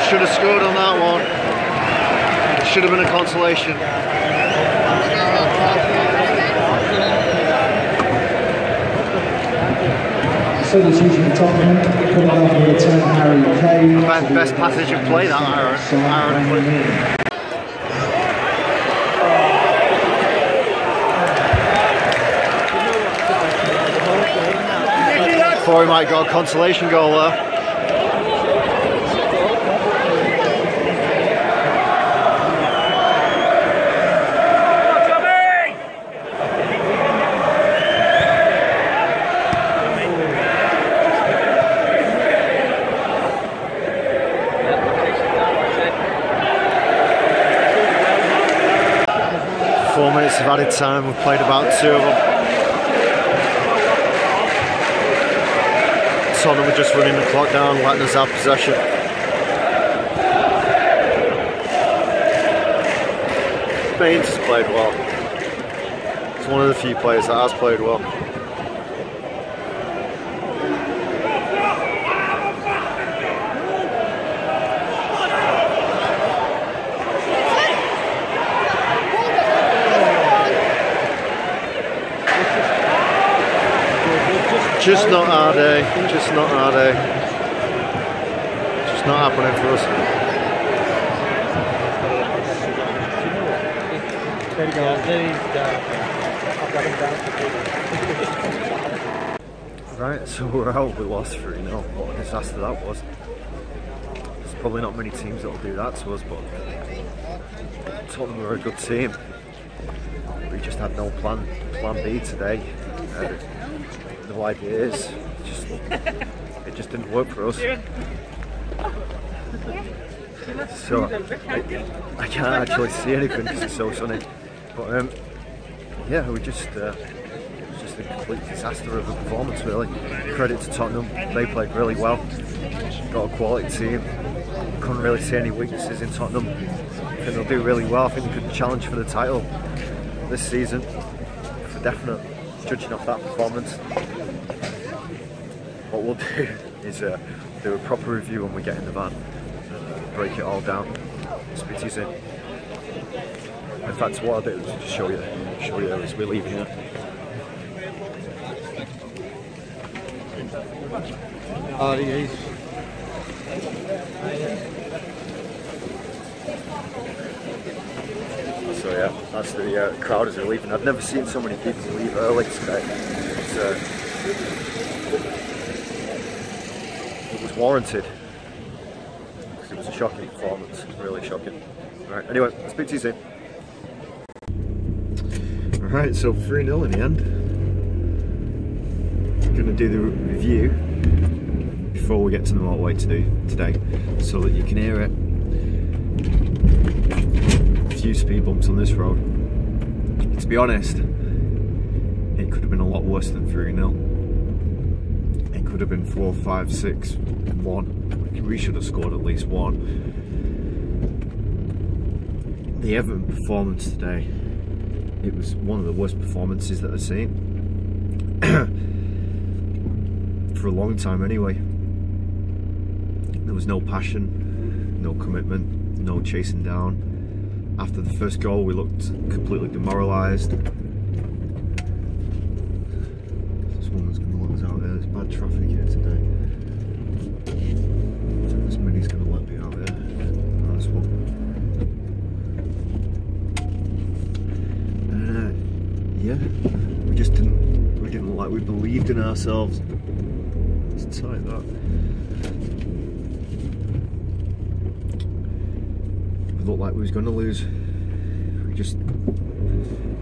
Should have scored on that one. It should have been a consolation. Substitution for Tottenham, coming off with a 10, Harry Kane. Best passage of play, that Aaron. Thought he might got a consolation goal there. Of added time, we've played about 2 of them. Tottenham were just running the clock down, letting us have possession. Baines has played well. He's one of the few players that has played well. Just not our day, just not our day. Just not happening for us. Right, so we're out, we lost 3-0. What a disaster that was. There's probably not many teams that will do that to us, but Tottenham were a good team. We just had no plan B today. No ideas. It just didn't work for us. So I can't actually see anything because it's so sunny. But yeah, we just a complete disaster of a performance, really. Credit to Tottenham, they played really well, got a quality team, couldn't really see any weaknesses in Tottenham. I think they'll do really well. I think they could challenge for the title this season, for definite, judging off that performance. What we'll do is do a proper review when we get in the van, and break it all down. Speak to you soon. In fact, what I'll do is just show you as we're leaving here. Oh, yes. So yeah, that's the crowd as they're leaving. I've never seen so many people leave early today. It was warranted, because it was a shocking performance, really shocking. Right, anyway, I'll speak to you soon. Alright, so 3-0 in the end. I'm going to do the review before we get to the motorway today, so that you can hear it. A few speed bumps on this road. To be honest, it could have been a lot worse than 3-0. It could have been 4, 5, 6, 1. We should have scored at least one. The Everton performance today, it was one of the worst performances that I've seen for a long time anyway. There was no passion, no commitment, no chasing down. After the first goal we looked completely demoralised. This woman's going to let us out there, there's bad traffic here today. I think this Mini's going to let me out there. Nice one. Yeah, we didn't look like we believed in ourselves. Let's tight that. We looked like we was going to lose.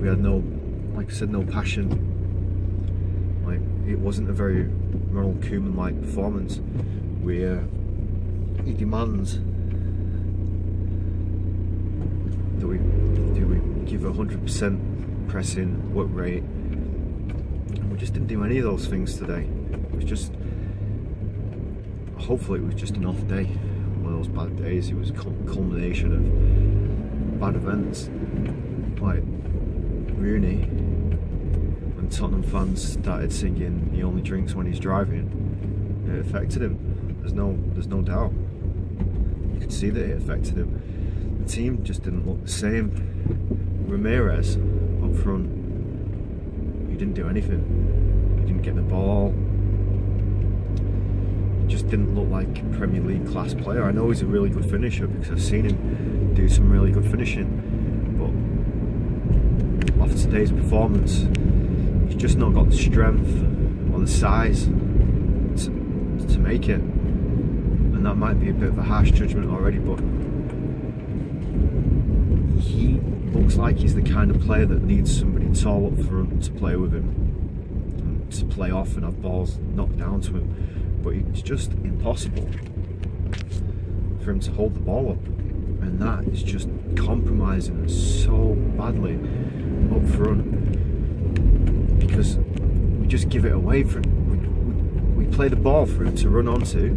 We had no, like I said, no passion. Like, it wasn't a very Ronald Koeman-like performance. He demands that we give 100% pressing, work rate, and we just didn't do any of those things today. It was just, hopefully it was just an off day, one of those bad days. It was a culmination of bad events, like Rooney, when Tottenham fans started singing "He only drinks when he's driving." It affected him. There's no doubt. You could see that it affected him. The team just didn't look the same. Ramirez up front, he didn't do anything. He didn't get the ball. He just didn't look like a Premier League class player. I know he's a really good finisher because I've seen him do some really good finishing, but after today's performance, he's just not got the strength or the size to make it. And that might be a bit of a harsh judgment already, but he looks like he's the kind of player that needs somebody tall up front to play with him, and to play off and have balls knocked down to him. But it's just impossible for him to hold the ball up, and that is just compromising us so badly up front, because we just give it away for him. We play the ball for him to run onto,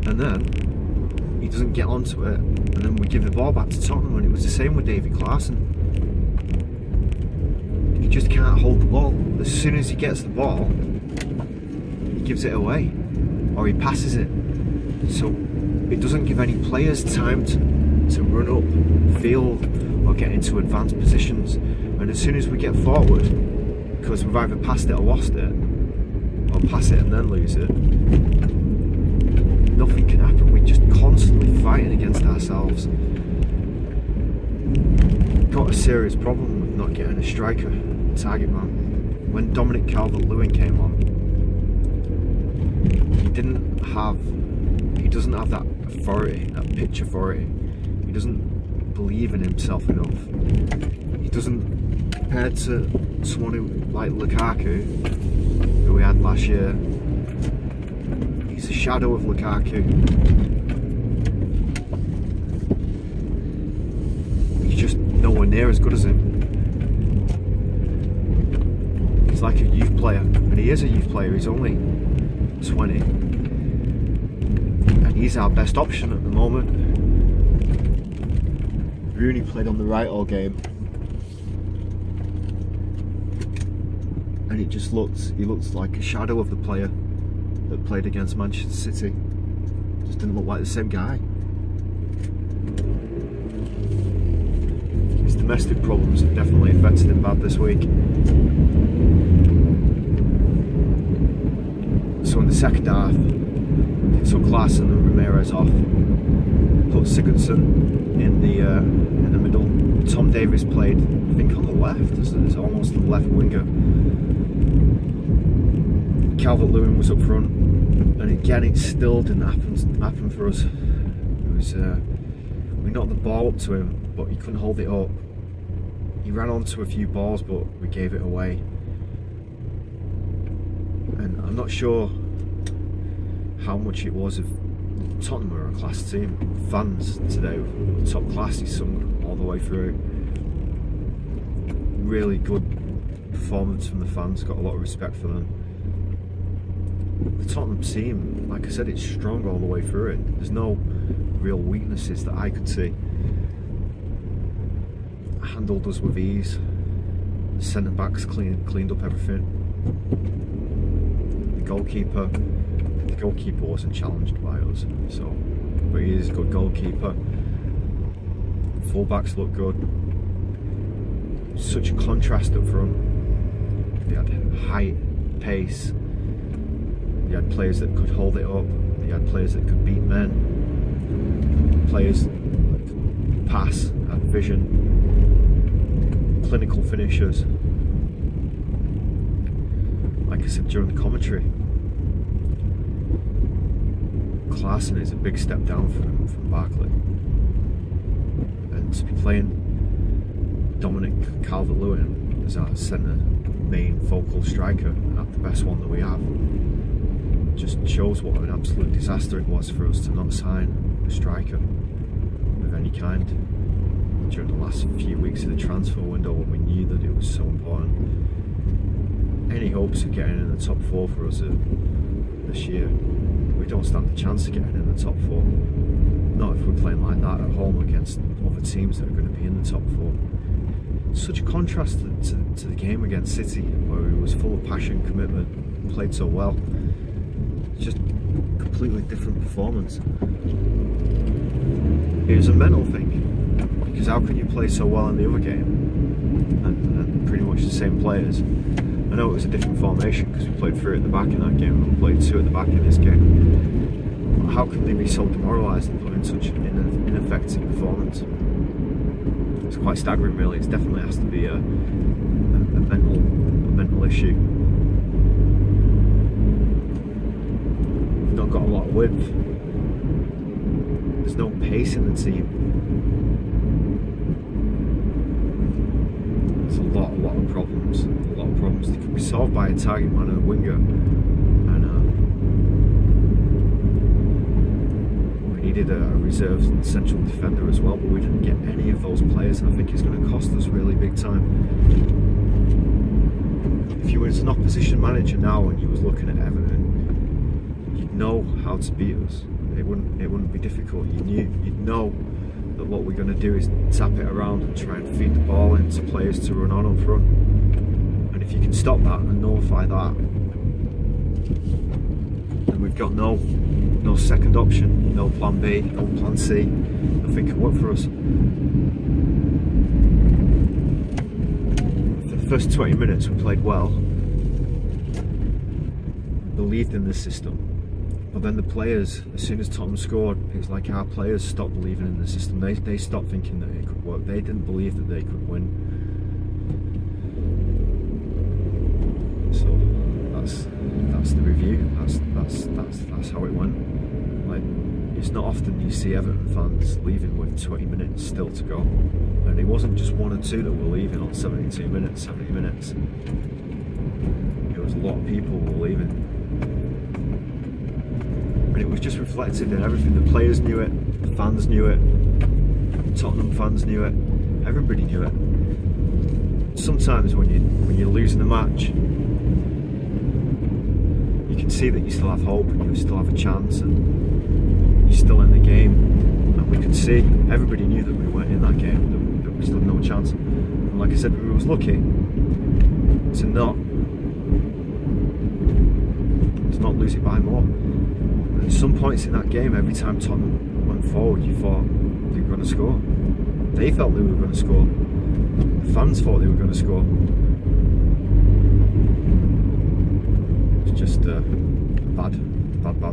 and then he doesn't get onto it, and then we give the ball back to Tottenham. And it was the same with David Clarkson. He just can't hold the ball. As soon as he gets the ball, he gives it away, or he passes it. So it doesn't give any players time to run up field or get into advanced positions. And as soon as we get forward, because we've either passed it or lost it, or pass it and then lose it, nothing can happen. We're just constantly fighting against ourselves. Got a serious problem with not getting a striker, target man. When Dominic Calvert-Lewin came on, he doesn't have that authority, that pitch authority. He doesn't believe in himself enough. He doesn't, compared to someone like Lukaku, who we had last year. He's a shadow of Lukaku. He's just nowhere near as good as him. He's like a youth player, and he is a youth player. He's only 20, and he's our best option at the moment. Rooney played on the right all game, and he looks like a shadow of the player that played against Manchester City. Just didn't look like the same guy. His domestic problems have definitely affected him bad this week. So in the second half, they took Larson and Ramirez off, put Sigurdsson in the middle. Tom Davies played, I think, on the left, as almost the left winger. Calvert-Lewin was up front, and again it still didn't happen for us. It was we knocked the ball up to him, but he couldn't hold it up. He ran onto a few balls, but we gave it away. And I'm not sure how much it was of Tottenham are a class team. Fans today were top class. He sung all the way through. Really good performance from the fans. Got a lot of respect for them. The Tottenham team, like I said, it's strong all the way through it. There's no real weaknesses that I could see. Handled us with ease. The centre backs cleaned up everything. The goalkeeper wasn't challenged by us, but he is a good goalkeeper. Full-backs look good. Such a contrast up front. They had height, pace. They had players that could hold it up. They had players that could beat men. Players that could pass, had vision. Clinical finishers. Like I said during the commentary, Larson is a big step down from Barkley, and to be playing Dominic Calvert-Lewin as our centre main focal striker, and the best one that we have, just shows what an absolute disaster it was for us to not sign a striker of any kind during the last few weeks of the transfer window, when we knew that it was so important. Any hopes of getting in the top 4 for us this year, we don't stand a chance of getting in the top 4. Not if we're playing like that at home against other teams that are going to be in the top 4. Such a contrast to the game against City, where he was full of passion, commitment, played so well. Just completely different performance. It was a mental thing, because how can you play so well in the other game and pretty much the same players? I know it was a different formation because we played 3 at the back in that game and we played 2 at the back in this game. But how can they be so demoralised and put in such an ineffective performance? It's quite staggering, really. It definitely has to be a mental issue. We've not got a lot of width. There's no pace in the team. There's a lot of problems. They can be solved by a target man and a winger. And we needed a reserve central defender as well, but we didn't get any of those players, and I think it's going to cost us really big time. If you were as an opposition manager now and you was looking at Everton, you'd know how to beat us. It wouldn't be difficult. You'd know that what we're going to do is tap it around and try and feed the ball into players to run on up front. And if you can stop that and nullify that, then we've got no second option, no plan B, no plan C. Nothing can work for us. For the first 20 minutes we played well, believed in the system. But then the players, as soon as Tottenham scored, it was like our players stopped believing in the system. They stopped thinking that it could work. They didn't believe that they could win. So that's the review. That's how it went. Like, it's not often you see Everton fans leaving with 20 minutes still to go, and it wasn't just 1 or 2 that were leaving on 72 minutes, 70 minutes. It was a lot of people were leaving. And it was just reflected in everything. The players knew it, the fans knew it, Tottenham fans knew it, everybody knew it. sometimes when you're losing a match, you can see that you still have hope and you still have a chance and you're still in the game. And we could see, everybody knew that we weren't in that game, that we still had no chance. And like I said, we was lucky to not lose it by more. And at some points in that game, every time Tottenham went forward, you thought they were going to score. They felt they were going to score. The fans thought they were going to score. It's just a bad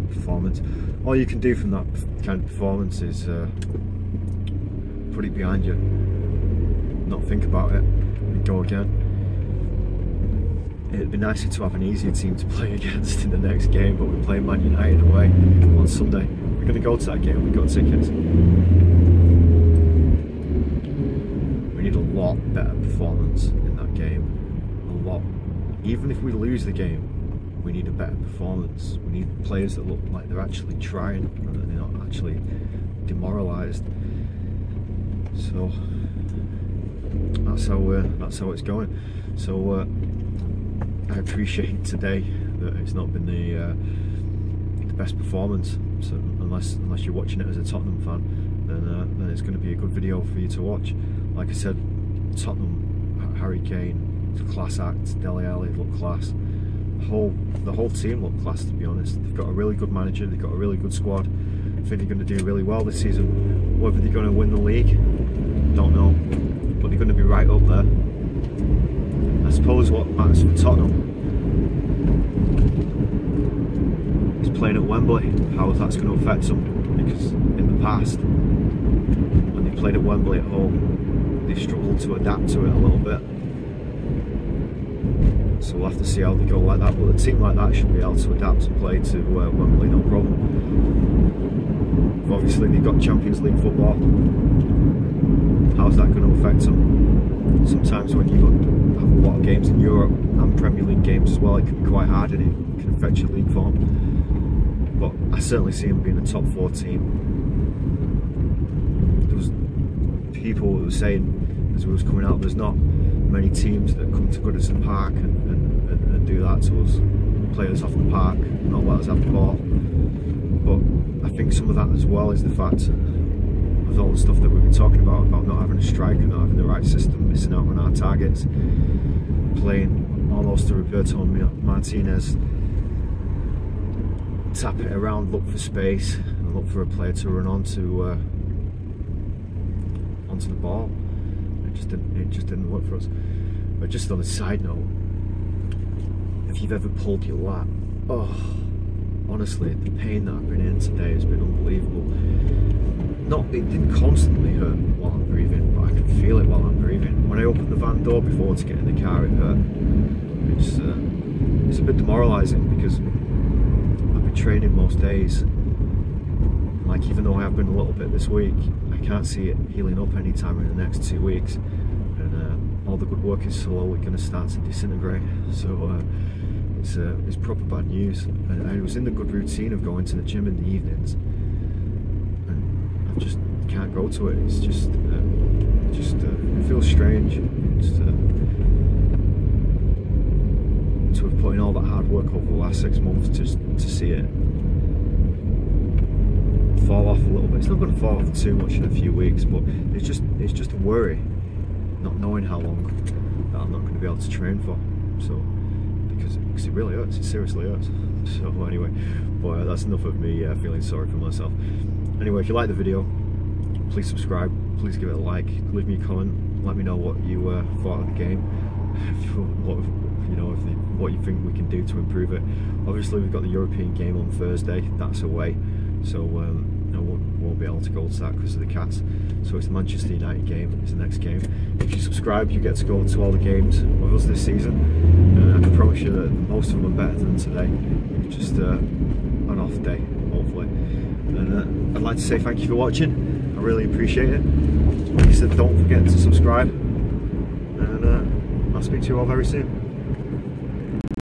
performance. All you can do from that kind of performance is put it behind you, not think about it, and go again. It'd be nicer to have an easier team to play against in the next game, but we're playing Man United away on Sunday. We're going to go to that game, we've got tickets. We need a lot better performance in that game. A lot. Even if we lose the game, we need a better performance. We need players that look like they're actually trying and that they're not actually demoralised. So that's how it's going. So I appreciate today that it's not been the best performance. So unless you're watching it as a Tottenham fan, then it's going to be a good video for you to watch. Like I said, Tottenham, Harry Kane, it's a class act. Dele Alli looked class. The whole team looked class, to be honest. They've got a really good manager. They've got a really good squad. I think they're going to do really well this season. Whether they're going to win the league, don't know, but they're going to be right up there. I suppose what matters for Tottenham is playing at Wembley, how that's going to affect them, because in the past, when they played at Wembley at home, they struggled to adapt to it a little bit. So we'll have to see how they go like that, but a team like that should be able to adapt and play to Wembley, no problem. But obviously they've got Champions League football. How's that going to affect them? Sometimes when you have a lot of games in Europe and Premier League games as well, it can be quite hard and it can affect your league form. But I certainly see them being a top 4 team. There was people who were saying, as we was coming out, there's not many teams that come to Goodison Park and do that to us, play us off the park, not let us have the ball. But I think some of that as well is the fact of all the stuff that we've been talking about not having a striker, not having the right system, missing out on our targets, playing almost to Roberto Martinez, tap it around, look for space, and look for a player to run onto the ball. It just didn't work for us. But just on a side note, if you've ever pulled your lat, oh, honestly, the pain that I've been in today has been unbelievable. It didn't constantly hurt while I'm breathing, but I can feel it while I'm breathing. When I opened the van door before to get in the car, it hurt. It's a bit demoralising because I've been training most days. Like, even though I have been a little bit this week, I can't see it healing up anytime in the next 2 weeks. And all the good work is slowly going to start to disintegrate. So it's proper bad news. And I was in the good routine of going to the gym in the evenings, and I just can't go to it. It's just it feels strange to have put in all that hard work over the last 6 months to see it fall off a little bit. It's not going to fall off too much in a few weeks, but it's just a worry, not knowing how long that I'm not going to be able to train for. So because it really hurts, it seriously hurts. So anyway, boy, that's enough of me feeling sorry for myself. Anyway, if you like the video, please subscribe, please give it a like, leave me a comment, let me know what you thought of the game, what you think we can do to improve it. Obviously we've got the European game on Thursday, that's away, so won't be able to go to that because of the Cats. So it's the Manchester United game, it's the next game. If you subscribe, you get to go to all the games with us this season. I can promise you that most of them are better than today. It's just an off day, hopefully. And I'd like to say thank you for watching. I really appreciate it. Like I said, don't forget to subscribe. And I'll speak to you all very soon.